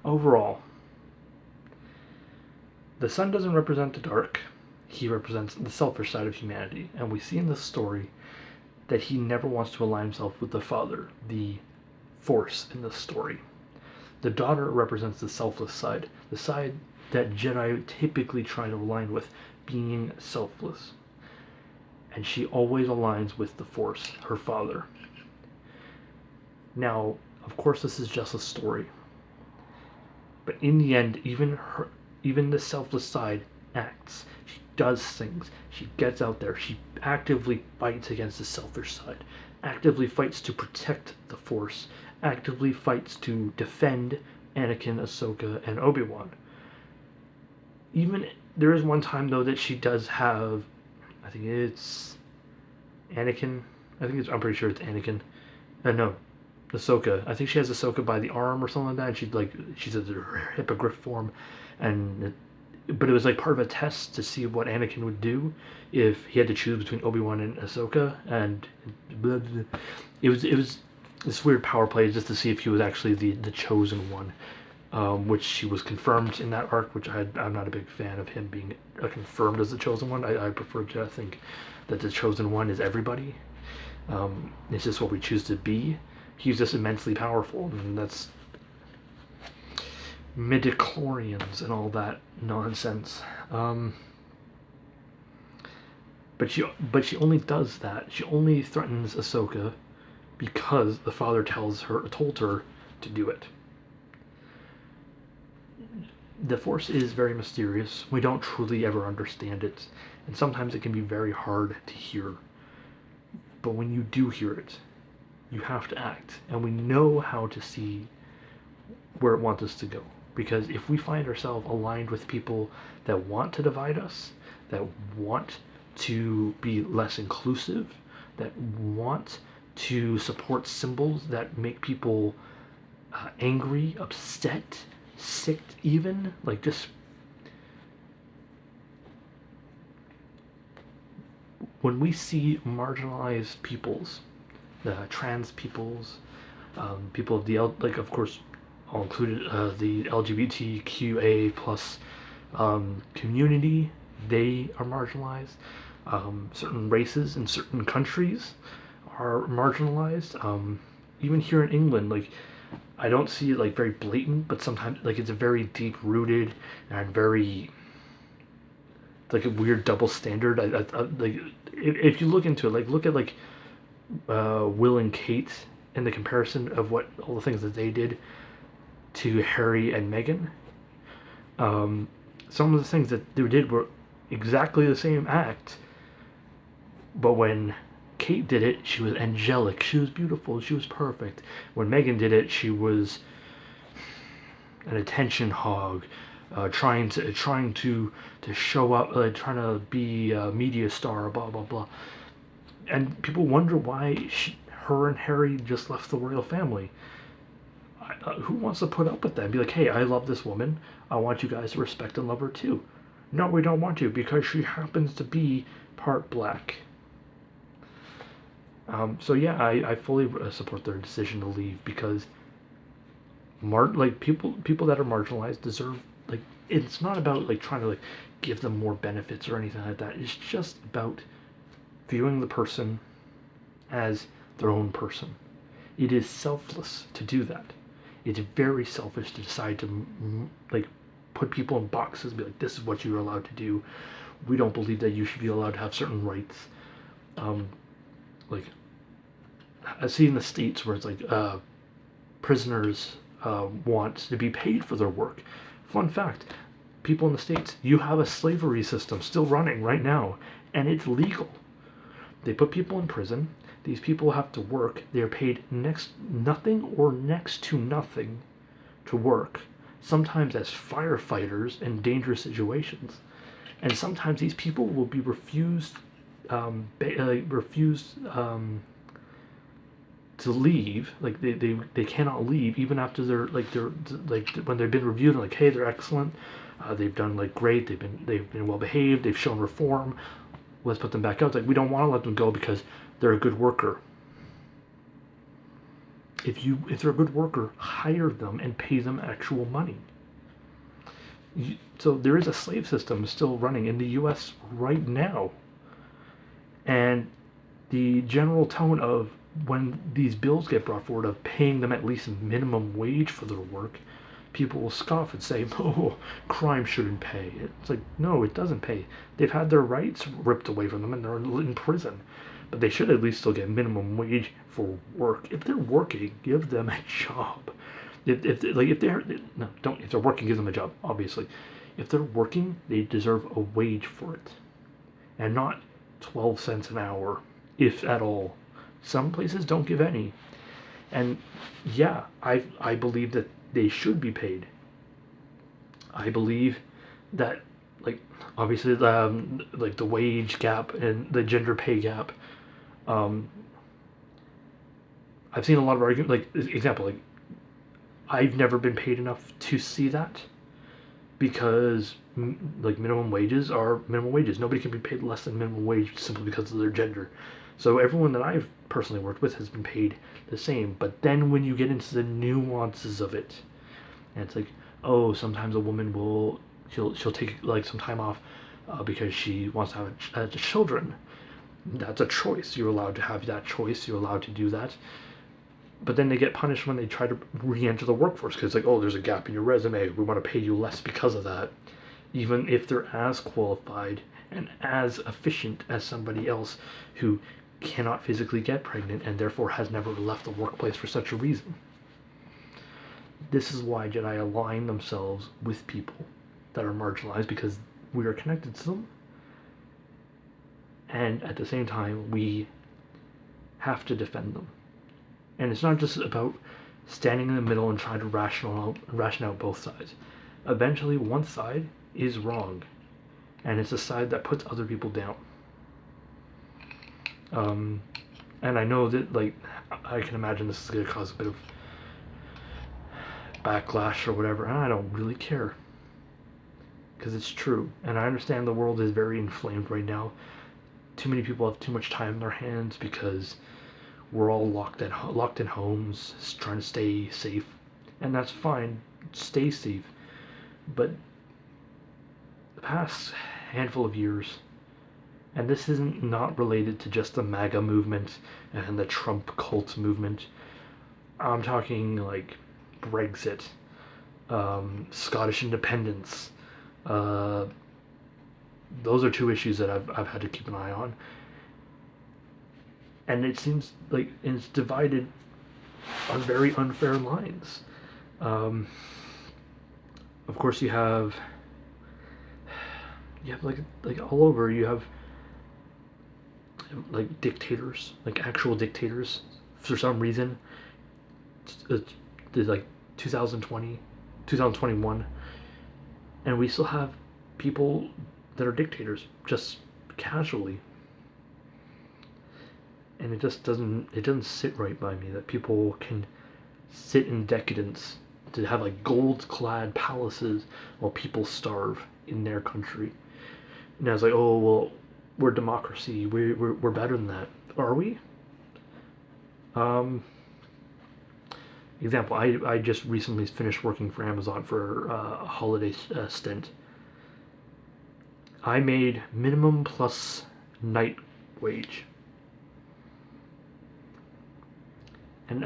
Overall, the sun doesn't represent the dark. He represents the selfish side of humanity. And we see in this story that he never wants to align himself with the father, the force in this story. The daughter represents the selfless side, the side that Jedi typically try to align with, being selfless. And she always aligns with the force, her father. Now, of course, this is just a story. But in the end, even the selfless side acts. She does things. She gets out there. She actively fights against the selfish side. Actively fights to protect the Force. Actively fights to defend Anakin, Ahsoka, and Obi-Wan. Even there is one time though that she does have, I think it's Anakin. I'm pretty sure it's Anakin. No, Ahsoka. I think she has Ahsoka by the arm or something like that. And she's at her hippogriff form, but it was like part of a test to see what Anakin would do if he had to choose between Obi-Wan and Ahsoka, and it was this weird power play just to see if he was actually the chosen one, which she was confirmed in that arc, which I'm not a big fan of him being confirmed as the chosen one. I prefer to think that the chosen one is everybody. It's just what we choose to be. He's just immensely powerful, and that's midichlorians and all that nonsense. But she only does that. She only threatens Ahsoka because the father told her to do it. The Force is very mysterious. We don't truly ever understand it, and sometimes it can be very hard to hear. But when you do hear it, you have to act, and we know how to see where it wants us to go. Because if we find ourselves aligned with people that want to divide us, that want to be less inclusive, that want to support symbols that make people angry, upset, sick even, like just when we see marginalized peoples, trans peoples, people of the of course all included the LGBTQA plus community, they are marginalized. Certain races in certain countries are marginalized. Even here in England, like I don't see it like very blatant, but sometimes like it's a very deep rooted and very It's like a weird double standard. Like if you look into it, like look at like Will and Kate and the comparison of what all the things that they did to Harry and Meghan. Um, some of the things that they did were exactly the same act, but when Kate did it, she was angelic, she was beautiful, she was perfect. When Meghan did it, she was an attention hog, trying to show up, trying to be a media star, blah blah blah. And people wonder why her and Harry just left the royal family. Who wants to put up with that and be like, hey, I love this woman, I want you guys to respect and love her too? No, we don't want to because she happens to be part black. So yeah, I fully support their decision to leave because like people that are marginalized deserve, like, it's not about like trying to like give them more benefits or anything like that. It's just about viewing the person as their own person. It is selfless to do that. It's very selfish to decide to like put people in boxes and be like, this is what you're allowed to do. We don't believe that you should be allowed to have certain rights. Like I see in the States where it's like prisoners want to be paid for their work. Fun fact, people in the States, you have a slavery system still running right now, and it's legal. They put people in prison. These people have to work. They are paid nothing or next to nothing to work, sometimes as firefighters in dangerous situations. And sometimes these people will be refused to leave. Like they cannot leave even after they're like when they've been reviewed and like, hey, they're excellent, they've done like great, they've been well behaved, they've shown reform, let's put them back out. It's like, we don't want to let them go because they're a good worker. If they're a good worker, hire them and pay them actual money. So there is a slave system still running in the US right now. And the general tone of when these bills get brought forward of paying them at least minimum wage for their work, people will scoff and say, oh, crime shouldn't pay. It's like, no, it doesn't pay. They've had their rights ripped away from them and they're in prison. But they should at least still get minimum wage for work. If they're working, give them a job. If they're working, give them a job, obviously. If they're working, they deserve a wage for it. And not 12 cents an hour, if at all. Some places don't give any. And yeah, I believe that they should be paid. I believe that, like, obviously like the wage gap and the gender pay gap, I've seen a lot of argument, like, example, like, I've never been paid enough to see that because like minimum wages are minimum wages. Nobody can be paid less than minimum wage simply because of their gender. So everyone that I've personally worked with has been paid the same. But then when you get into the nuances of it, and it's like, oh, sometimes a woman she'll take like some time off because she wants to have children. That's a choice. You're allowed to have that choice. You're allowed to do that. But then they get punished when they try to re-enter the workforce because it's like, oh, there's a gap in your resume. We want to pay you less because of that, even if they're as qualified and as efficient as somebody else who cannot physically get pregnant and therefore has never left the workplace for such a reason. This is why Jedi align themselves with people that are marginalized, because we are connected to them, and at the same time we have to defend them. And it's not just about standing in the middle and trying to ration out both sides. Eventually, one side is wrong, and it's a side that puts other people down. And I know that, like, I can imagine this is going to cause a bit of backlash or whatever, and I don't really care. Because it's true, and I understand the world is very inflamed right now. Too many people have too much time in their hands because we're all locked in homes, trying to stay safe, and that's fine. Stay safe, but the past handful of years, and this isn't not related to just the MAGA movement and the Trump cult movement. I'm talking like Brexit, Scottish independence, those are two issues that I've had to keep an eye on, and it seems like it's divided on very unfair lines. Um, of course, you have like all over. You have like dictators, like actual dictators. For some reason, it's like 2020, 2021, and we still have people that are dictators just casually, and it doesn't sit right by me that people can sit in decadence to have like gold-clad palaces while people starve in their country. And I was like, oh well, we're democracy. We're better than that. Are we? Um, Example, I just recently finished working for Amazon for a holiday stint. I made minimum plus night wage, and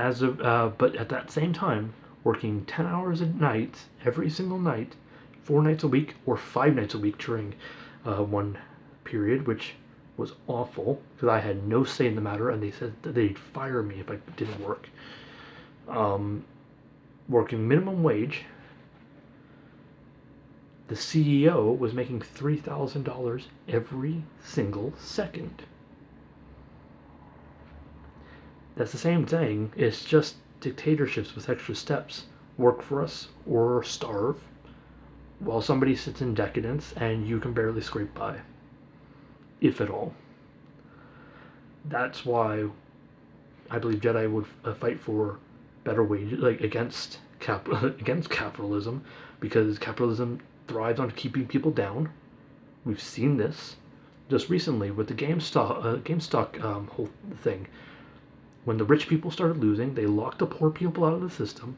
but at that same time, working 10 hours a night every single night, 4 nights a week or 5 nights a week during one period, which was awful because I had no say in the matter, and they said that they'd fire me if I didn't work. Um, Working minimum wage, the CEO was making $3,000 every single second. That's the same thing. It's just dictatorships with extra steps. Work for us or starve while somebody sits in decadence and you can barely scrape by, if at all. That's why I believe Jedi would fight for better wages, like against capitalism, because capitalism thrives on keeping people down. We've seen this just recently with the GameStop whole thing. When the rich people started losing, they locked the poor people out of the system,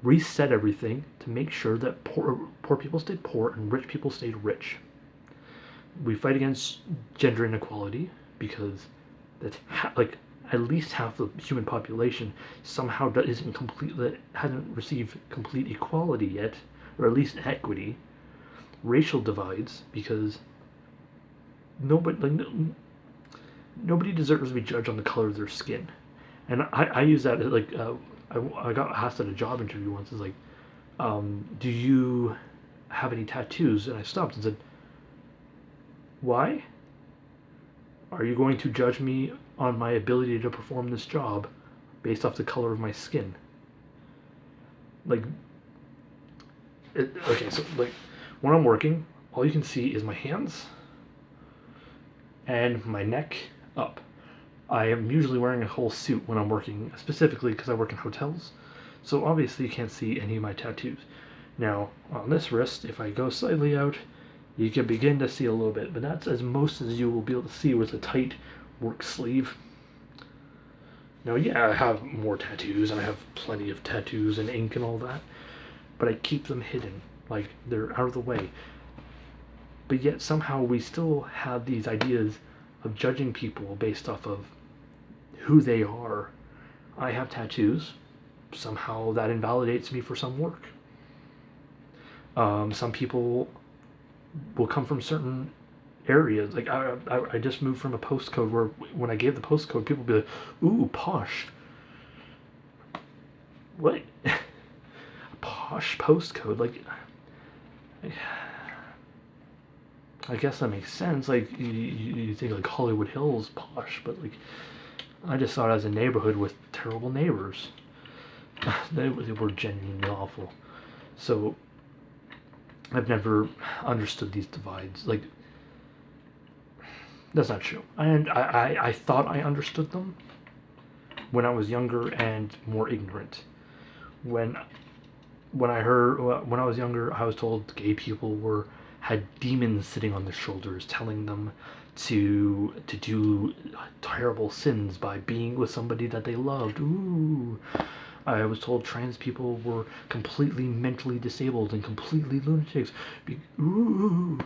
reset everything to make sure that poor people stayed poor and rich people stayed rich. We fight against gender inequality because that's like at least half the human population somehow isn't complete, hasn't received complete equality yet, or at least equity. Racial divides because nobody like nobody deserves to be judged on the color of their skin, and I use that as like I got asked at a job interview once. It's like, do you have any tattoos? And I stopped and said, why? Are you going to judge me on my ability to perform this job based off the color of my skin? Like, okay, so like when I'm working, all you can see is my hands and my neck up. I am usually wearing a whole suit when I'm working, specifically because I work in hotels. So obviously you can't see any of my tattoos. Now, on this wrist, if I go slightly out, you can begin to see a little bit, but that's as most as you will be able to see with a tight work sleeve. Now, yeah, I have more tattoos, and I have plenty of tattoos and ink and all that, but I keep them hidden, like they're out of the way. But yet somehow we still have these ideas of judging people based off of who they are. I have tattoos. Somehow that invalidates me for some work. Some people will come from certain areas. Like I just moved from a postcode where when I gave the postcode, people would be like, "Ooh, posh." What? A posh postcode? Like, I guess that makes sense. Like you think like Hollywood Hills posh, but like I just saw it as a neighborhood with terrible neighbors. They were genuinely awful. So I've never understood these divides. Like, that's not true. And I thought I understood them when I was younger and more ignorant. When when I was younger, I was told gay people had demons sitting on their shoulders, telling them to do terrible sins by being with somebody that they loved. Ooh. I was told trans people were completely mentally disabled and completely lunatics. Ooh.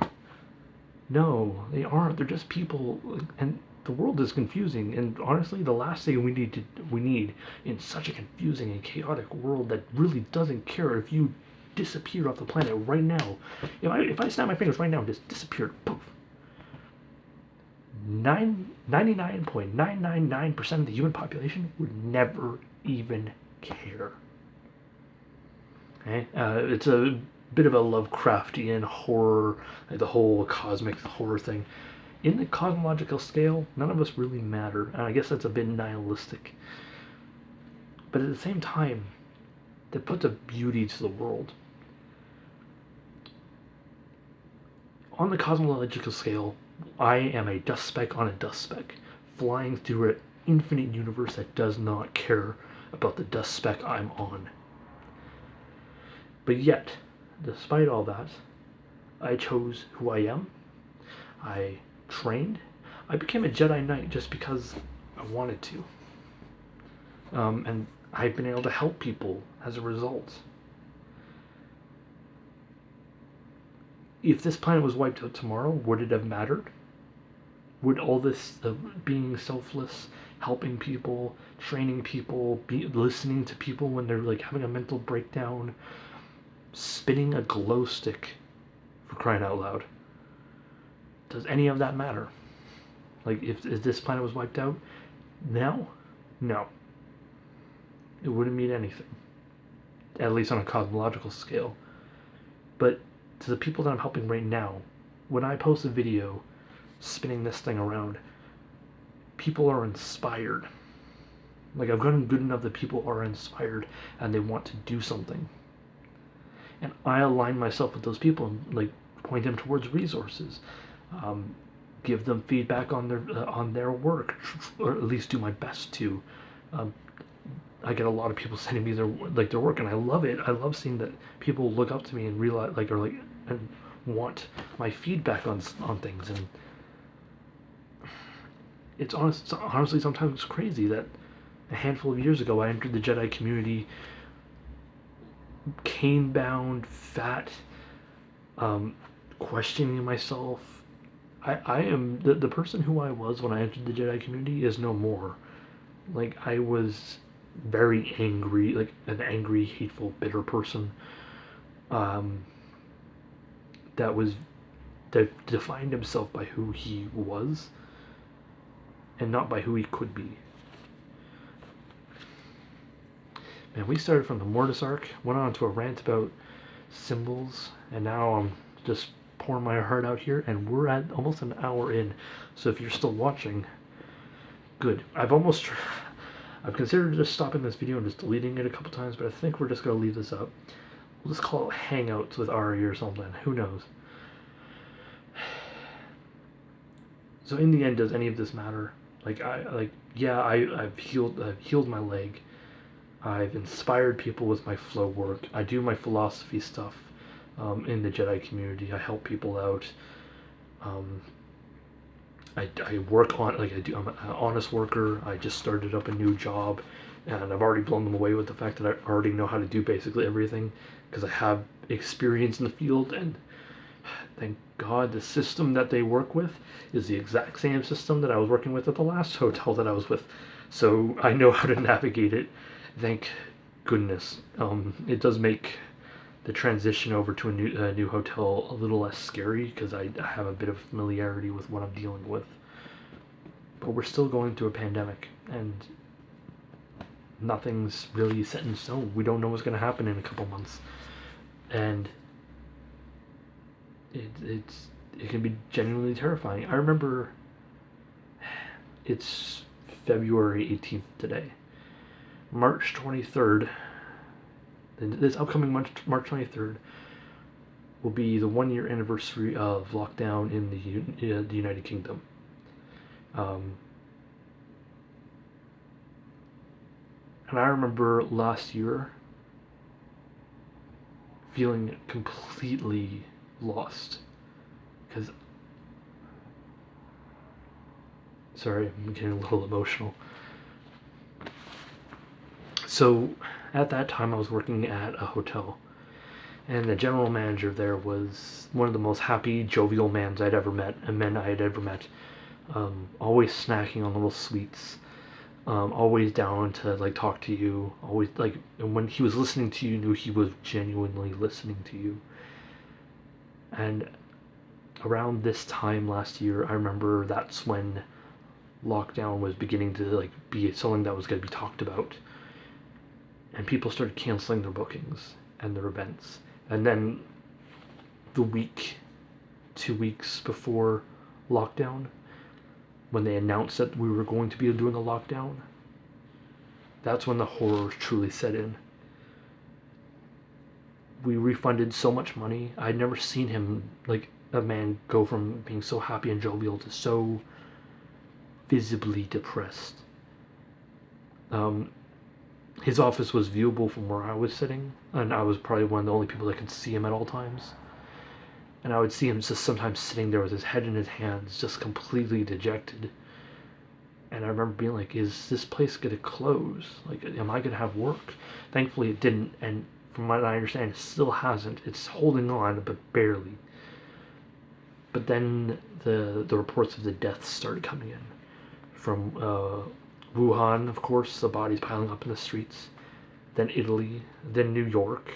No, they aren't. They're just people, and the world is confusing. And honestly, the last thing we need in such a confusing and chaotic world that really doesn't care if you disappeared off the planet right now, if I snap my fingers right now and just disappeared, poof, 99.999% of the human population would never even care. Okay? It's a bit of a Lovecraftian horror, like the whole cosmic horror thing. In the cosmological scale, none of us really matter, and I guess that's a bit nihilistic. But at the same time, that puts a beauty to the world. On the cosmological scale, I am a dust speck on a dust speck, flying through an infinite universe that does not care about the dust speck I'm on. But yet, despite all that, I chose who I am. I trained. I became a Jedi Knight just because I wanted to. And I've been able to help people as a result. If this planet was wiped out tomorrow, would it have mattered? Would all this being selfless, helping people, training people, listening to people when they're like having a mental breakdown, spinning a glow stick, for crying out loud, does any of that matter? Like, if this planet was wiped out now, no, it wouldn't mean anything, at least on a cosmological scale. But to the people that I'm helping right now, when I post a video spinning this thing around, people are inspired. Like, I've gotten good enough that people are inspired and they want to do something. And I align myself with those people and like point them towards resources, give them feedback on their work, or at least do my best to. I get a lot of people sending me their work, and I love it. I love seeing that people look up to me and realize and want my feedback on things. And it's honestly sometimes it's crazy that a handful of years ago I entered the Jedi community, cane-bound, fat, questioning myself. I am the person who I was when I entered the Jedi community is no more. Like, I was very angry, like an angry, hateful, bitter person, that defined himself by who he was and not by who he could be. Man, we started from the Mortis arc, went on to a rant about symbols, and now I'm just pouring my heart out here, and we're at almost an hour in. So if you're still watching, good. I've considered just stopping this video and just deleting it a couple times, but I think we're just going to leave this up. We'll just call it Hangouts with Ari or something. Who knows? So in the end, does any of this matter? I've healed my leg. I've inspired people with my flow work. I do my philosophy stuff in the Jedi community. I help people out. I work on, I'm an honest worker. I just started up a new job, and I've already blown them away with the fact that I already know how to do basically everything because I have experience in the field, and thank God the system that they work with is the exact same system that I was working with at the last hotel that I was with. So I know how to navigate it. Thank goodness. It does make the transition over to a new hotel a little less scary because I have a bit of familiarity with what I'm dealing with. But we're still going through a pandemic, and nothing's really set in stone. We don't know what's going to happen in a couple months, and it can be genuinely terrifying. I remember it's February 18th today. March 23rd, this upcoming March 23rd, will be the 1-year anniversary of lockdown in the United Kingdom. And I remember last year feeling completely lost. Because, sorry, I'm getting a little emotional. So, at that time I was working at a hotel, and the general manager there was one of the most happy, jovial men I had ever met, always snacking on little sweets, always down to like talk to you, always like, and when he was listening to you, you knew he was genuinely listening to you. And around this time last year, I remember that's when lockdown was beginning to like be something that was going to be talked about, and people started canceling their bookings and their events. And then the week, 2 weeks before lockdown, when they announced that we were going to be doing a lockdown, that's when the horror truly set in. We refunded so much money. I'd never seen him, like, a man go from being so happy and jovial to so visibly depressed. Um, his office was viewable from where I was sitting, and I was probably one of the only people that could see him at all times. And I would see him just sometimes sitting there with his head in his hands, just completely dejected. And I remember being like, is this place going to close? Like, am I going to have work? Thankfully, it didn't, and from what I understand, it still hasn't. It's holding on, but barely. But then the reports of the deaths started coming in. From Wuhan, of course, the bodies piling up in the streets. Then Italy, then New York.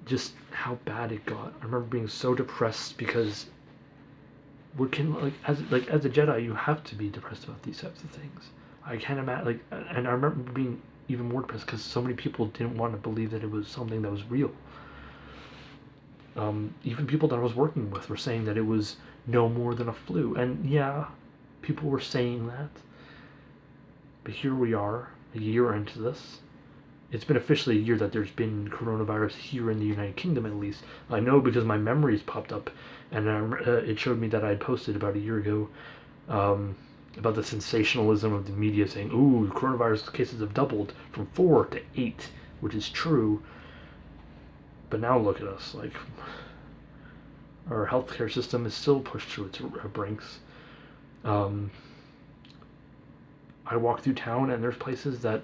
Just how bad it got. I remember being so depressed because we can as a Jedi, you have to be depressed about these types of things. I can't imagine and I remember being even more depressed because so many people didn't want to believe that it was something that was real. Even people that I was working with were saying that it was no more than a flu, and yeah, people were saying that. But here we are, a year into this. It's been officially a year that there's been coronavirus here in the United Kingdom, at least. I know because my memories popped up, and it showed me that I had posted about a year ago about the sensationalism of the media saying, ooh, coronavirus cases have doubled from 4 to 8, which is true. But now look at us. Like, our healthcare system is still pushed to its brinks. I walk through town, and there's places that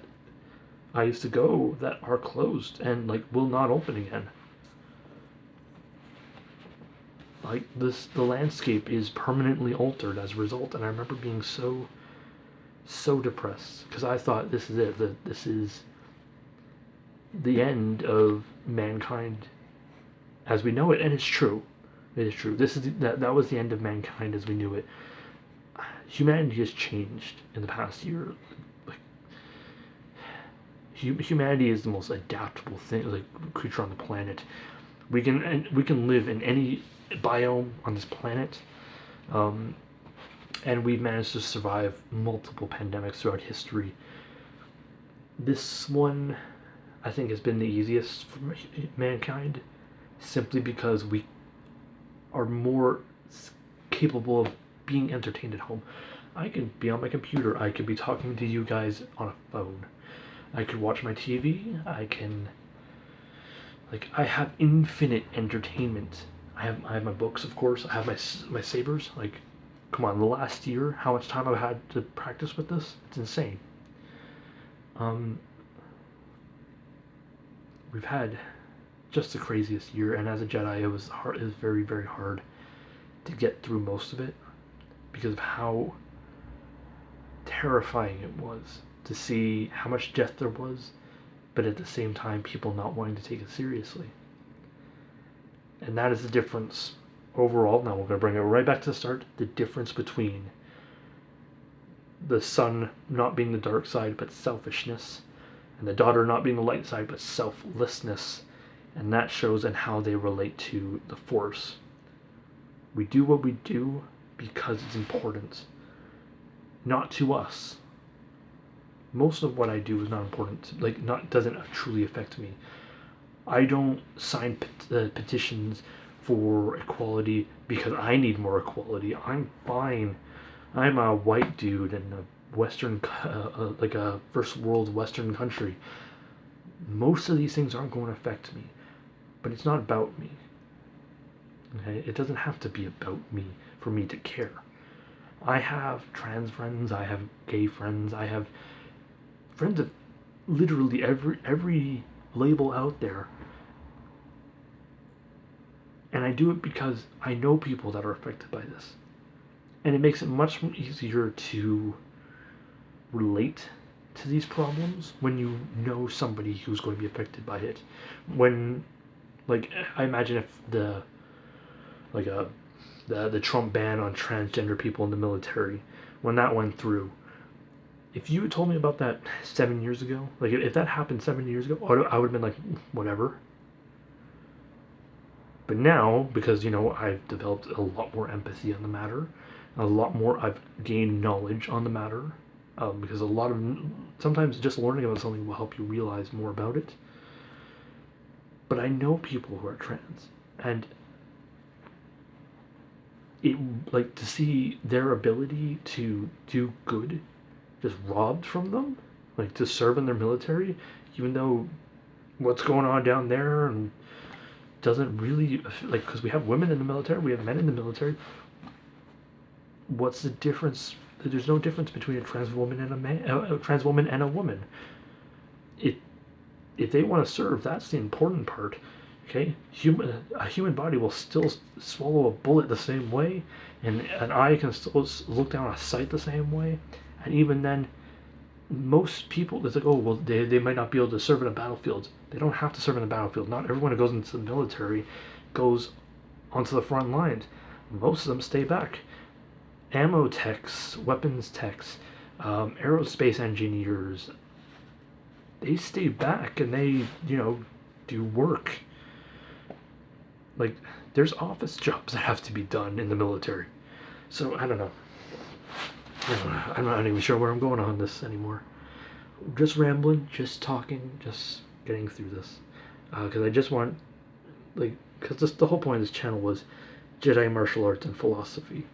I used to go that are closed and like will not open again. Like the landscape is permanently altered as a result, and I remember being so depressed because I thought this is it. That this is the end of mankind as we know it, and it's true. It is true. That was the end of mankind as we knew it. Humanity has changed in the past year. Like, humanity is the most adaptable thing, like, creature on the planet. We can live in any biome on this planet, and we've managed to survive multiple pandemics throughout history. This one, I think, has been the easiest for mankind, simply because we are more capable of being entertained at home. I could be on my computer. I could be talking to you guys on a phone. I could watch my TV. I have infinite entertainment. I have my books, of course. I have my sabers. Like, come on, the last year, how much time I've had to practice with this? It's insane. We've had just the craziest year, and as a Jedi, it was hard. It was very, very hard to get through most of it because of how terrifying it was to see how much death there was, but at the same time, people not wanting to take it seriously. And that is the difference overall. Now we're going to bring it right back to the start. The difference between the son not being the dark side but selfishness, and the daughter not being the light side but selflessness. And that shows in how they relate to the Force. We do what we do because it's important, not to us. Most of what I do is not important, doesn't truly affect me. I don't sign petitions for equality because I need more equality. I'm fine. I'm a white dude in a Western, like a first world Western country. Most of these things aren't going to affect me, but it's not about me. Okay? It doesn't have to be about me for me to care. I have trans friends. I have gay friends. I have friends of literally every label out there. And I do it because I know people that are affected by this. And it makes it much easier to relate to these problems when you know somebody who's going to be affected by it. When, like, I imagine if the Trump ban on transgender people in the military, when that went through, if you had told me about that 7 years ago, like if that happened 7 years ago, I would have been like, whatever. But now, because I've developed a lot more empathy on the matter, a lot more, I've gained knowledge on the matter, because sometimes just learning about something will help you realize more about it. But I know people who are trans, and it, like, to see their ability to do good just robbed from them, like to serve in their military, even though what's going on down there and doesn't really, like, because we have women in the military, we have men in the military. What's the difference? There's no difference between a trans woman and a trans woman and a woman. If they want to serve, that's the important part. Okay, a human body will still swallow a bullet the same way, and an eye can still look down a sight the same way, and even then, most people, it's like, oh well, they might not be able to serve in a battlefield. They don't have to serve in the battlefield. Not everyone who goes into the military goes onto the front lines. Most of them stay back. Ammo techs, weapons techs, aerospace engineers, they stay back and they, do work. Like, there's office jobs that have to be done in the military. So, I don't know. I'm not even sure where I'm going on this anymore. Just rambling, just talking, just getting through this. Because I just want, because the whole point of this channel was Jedi martial arts and philosophy.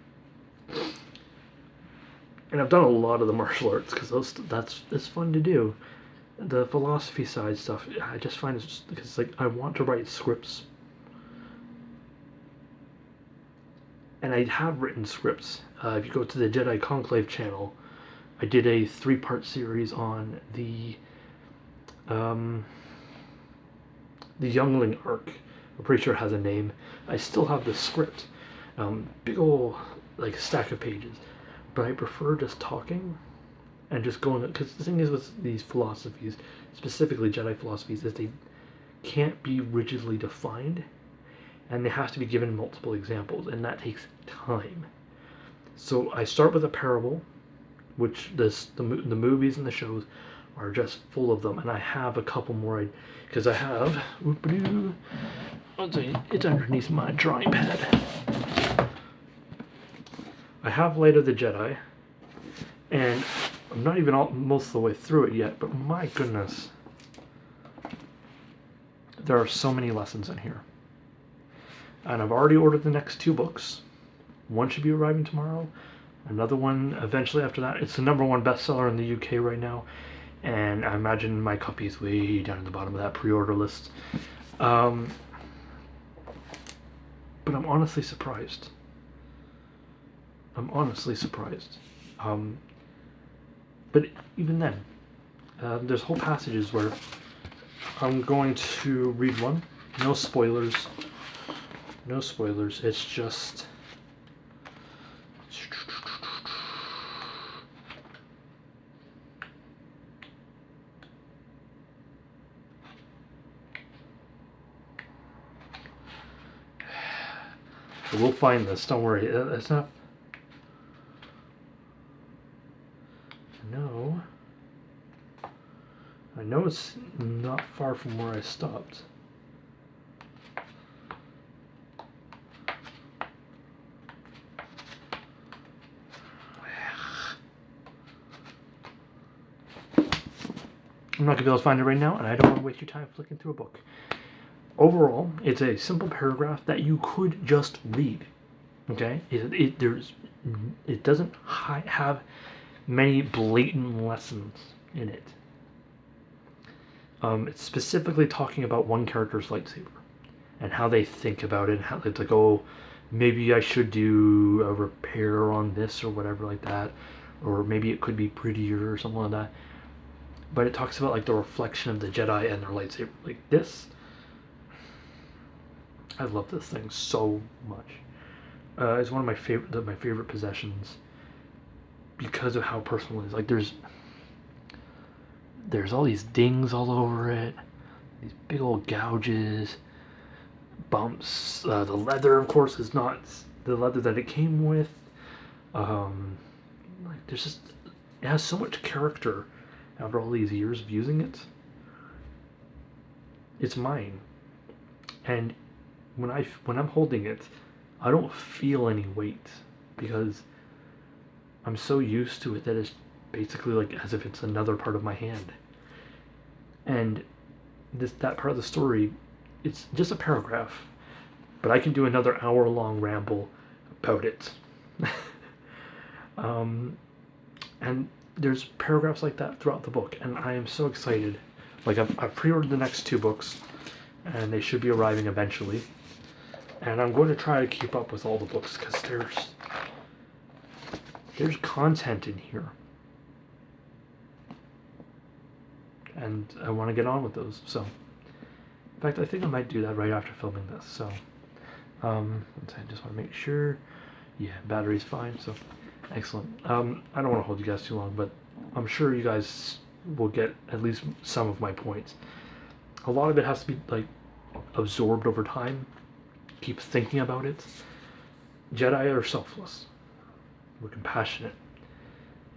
And I've done a lot of the martial arts because it's fun to do. The philosophy side stuff, I just find it's because I want to write scripts, and I have written scripts. If you go to the Jedi Conclave channel, I did a 3-part series on the Youngling arc. I'm pretty sure it has a name. I still have the script, big ol' stack of pages, but I prefer just talking and just going, because the thing is with these philosophies, specifically Jedi philosophies, is they can't be rigidly defined, and they have to be given multiple examples, and that takes time. So I start with a parable, which the movies and the shows are just full of them, and I have a couple more, because I have, it's underneath my drawing pad. I have Light of the Jedi, and I'm not even most of the way through it yet, but my goodness, there are so many lessons in here. And I've already ordered the next 2 books. One should be arriving tomorrow. Another one eventually after that. It's the #1 bestseller in the UK right now, and I imagine my copy is way down at the bottom of that pre-order list. But I'm honestly surprised. But even then, there's whole passages where I'm going to read one. No spoilers. It's just... We'll find this, don't worry. It's not... I know it's not far from where I stopped. I'm not going to be able to find it right now, and I don't want to waste your time flicking through a book. Overall, it's a simple paragraph that you could just read. Okay? It doesn't have many blatant lessons in it. It's specifically talking about one character's lightsaber and how they think about it, and how it's like, oh, maybe I should do a repair on this or whatever like that, or maybe it could be prettier or something like that. But it talks about the reflection of the Jedi and their lightsaber. Like this, I love this thing so much. It's one of my favorite possessions because of how personal it is. there's all these dings all over it, these big old gouges, bumps. The leather, of course, is not the leather that it came with. Like there's just it has so much character after all these years of using it. It's mine, and when I'm holding it, I don't feel any weight because I'm so used to it that it's basically like as if it's another part of my hand. And that part of the story, it's just a paragraph, but I can do another hour-long ramble about it. And there's paragraphs like that throughout the book, and I am so excited. Like I've pre-ordered the next 2 books, and they should be arriving eventually. And I'm going to try to keep up with all the books because there's content in here, and I want to get on with those. So, in fact, I think I might do that right after filming this. So, I just want to make sure. Yeah, battery's fine. So, excellent. I don't want to hold you guys too long, but I'm sure you guys will get at least some of my points. A lot of it has to be like absorbed over time. Keep thinking about it. Jedi are selfless. We're compassionate,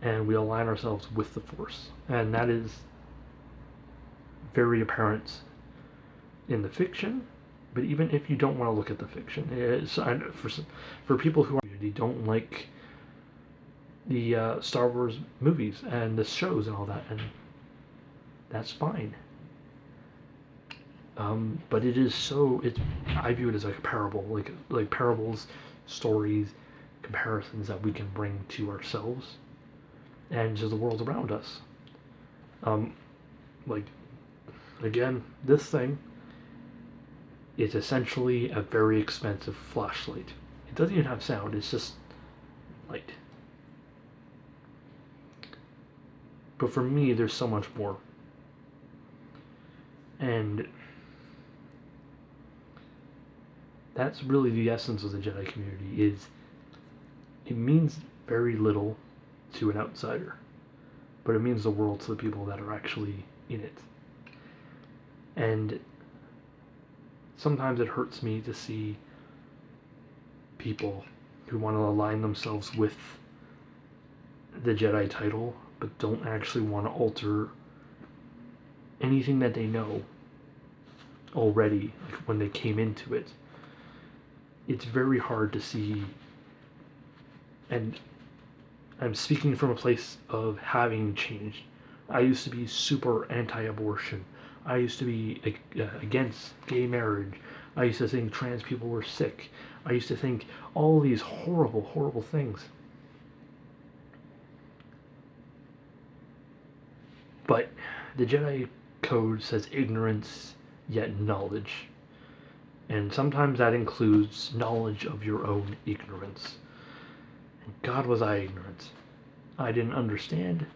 and we align ourselves with the Force, and that is very apparent in the fiction. But even if you don't want to look at the fiction, for people who don't like the Star Wars movies and the shows and all that, and that's fine. But it is so. I view it as like a parable, like parables, stories, comparisons that we can bring to ourselves and to the world around us. Like again, this thing is essentially a very expensive flashlight. It doesn't even have sound. It's just light. But for me, there's so much more. And that's really the essence of the Jedi community. Is it means very little to an outsider, but it means the world to the people that are actually in it. And sometimes it hurts me to see people who want to align themselves with the Jedi title, but don't actually want to alter anything that they know already, like when they came into it. It's very hard to see, and I'm speaking from a place of having changed. I used to be super anti-abortion. I used to be against gay marriage. I used to think trans people were sick. I used to think all these horrible, horrible things. But the Jedi Code says ignorance, yet knowledge. And sometimes that includes knowledge of your own ignorance. And God, was I ignorant. I didn't understand.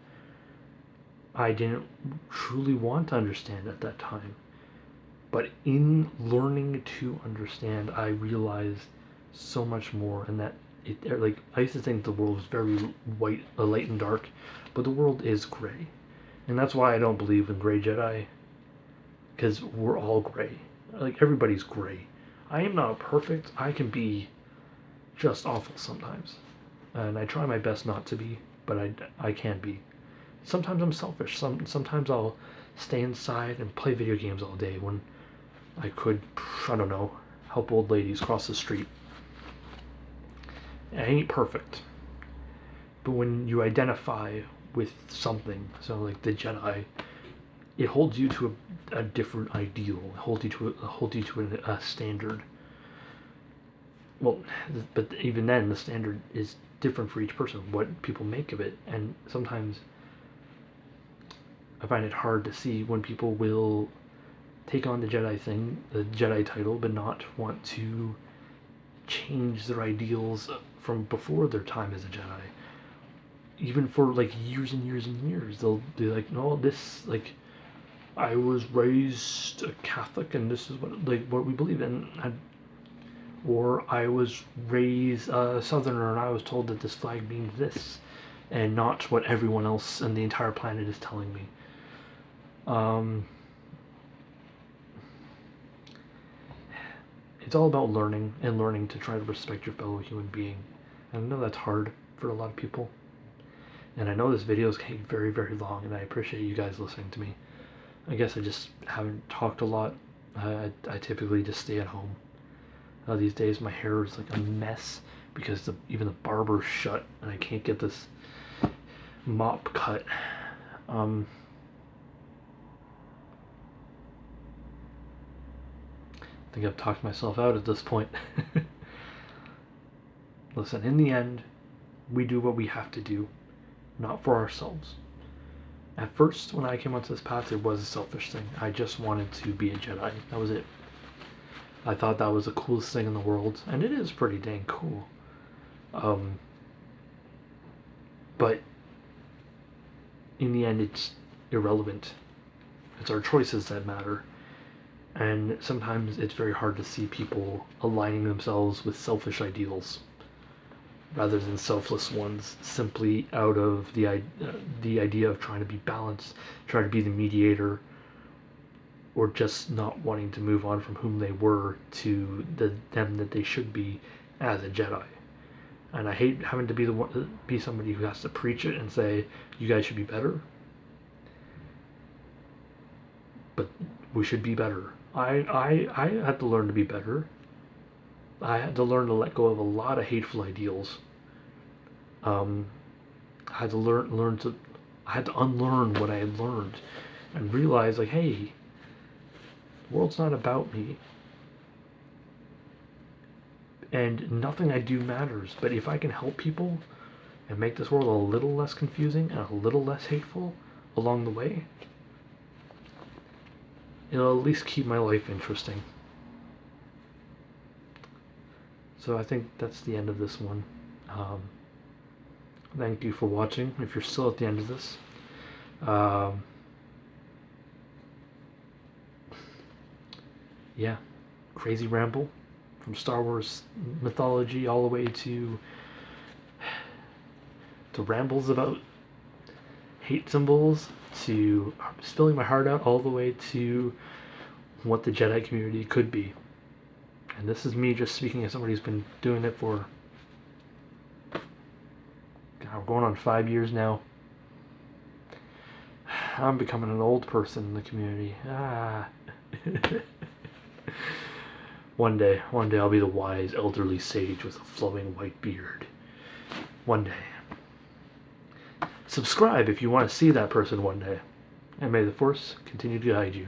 I didn't truly want to understand at that time. But in learning to understand, I realized so much more, and that I used to think the world was very white, light and dark, but the world is gray. And that's why I don't believe in gray Jedi, because we're all gray. Like, everybody's gray. I am not perfect. I can be just awful sometimes. And I try my best not to be, but I can be. Sometimes I'm selfish. Sometimes I'll stay inside and play video games all day when I could, I don't know, help old ladies cross the street. I ain't perfect. But when you identify with something, so like the Jedi, it holds you to a different ideal. It holds you to a standard. Well, but even then, the standard is different for each person, what people make of it. And sometimes I find it hard to see when people will take on the Jedi title, but not want to change their ideals from before their time as a Jedi. Even for like years and years and years, they'll be like, no, this, like, I was raised a Catholic and this is what we believe in. Or I was raised a Southerner and I was told that this flag means this, and not what everyone else on the entire planet is telling me. Um, it's all about learning and learning to try to respect your fellow human being. And I know that's hard for a lot of people. And I know this video is getting very, very long, and I appreciate you guys listening to me. I guess I just haven't talked a lot. I typically just stay at home. These days my hair is like a mess because even the barber's shut, and I can't get this mop cut. I think I've talked myself out at this point. Listen, in the end, we do what we have to do, not for ourselves. At first, when I came onto this path, it was a selfish thing. I just wanted to be a Jedi. That was it. I thought that was the coolest thing in the world, and it is pretty dang cool. But in the end, it's irrelevant. It's our choices that matter. And sometimes it's very hard to see people aligning themselves with selfish ideals rather than selfless ones, simply out of the idea of trying to be balanced, trying to be the mediator, or just not wanting to move on from whom they were to them that they should be as a Jedi. And I hate having to be somebody who has to preach it and say, you guys should be better. But we should be better. I had to learn to be better. I had to learn to let go of a lot of hateful ideals. I had to I had to unlearn what I had learned and realize, like, hey, the world's not about me. And nothing I do matters. But if I can help people and make this world a little less confusing and a little less hateful along the way, it'll at least keep my life interesting. So I think that's the end of this one. Thank you for watching. If you're still at the end of this, yeah, crazy ramble from Star Wars mythology all the way to rambles about hate symbols, to spilling my heart out, all the way to what the Jedi community could be. And this is me just speaking as somebody who's been doing it for, we're going on 5 years now. I'm becoming an old person in the community. One day I'll be the wise elderly sage with a flowing white beard. One day. Subscribe if you want to see that person one day. And may the Force continue to guide you.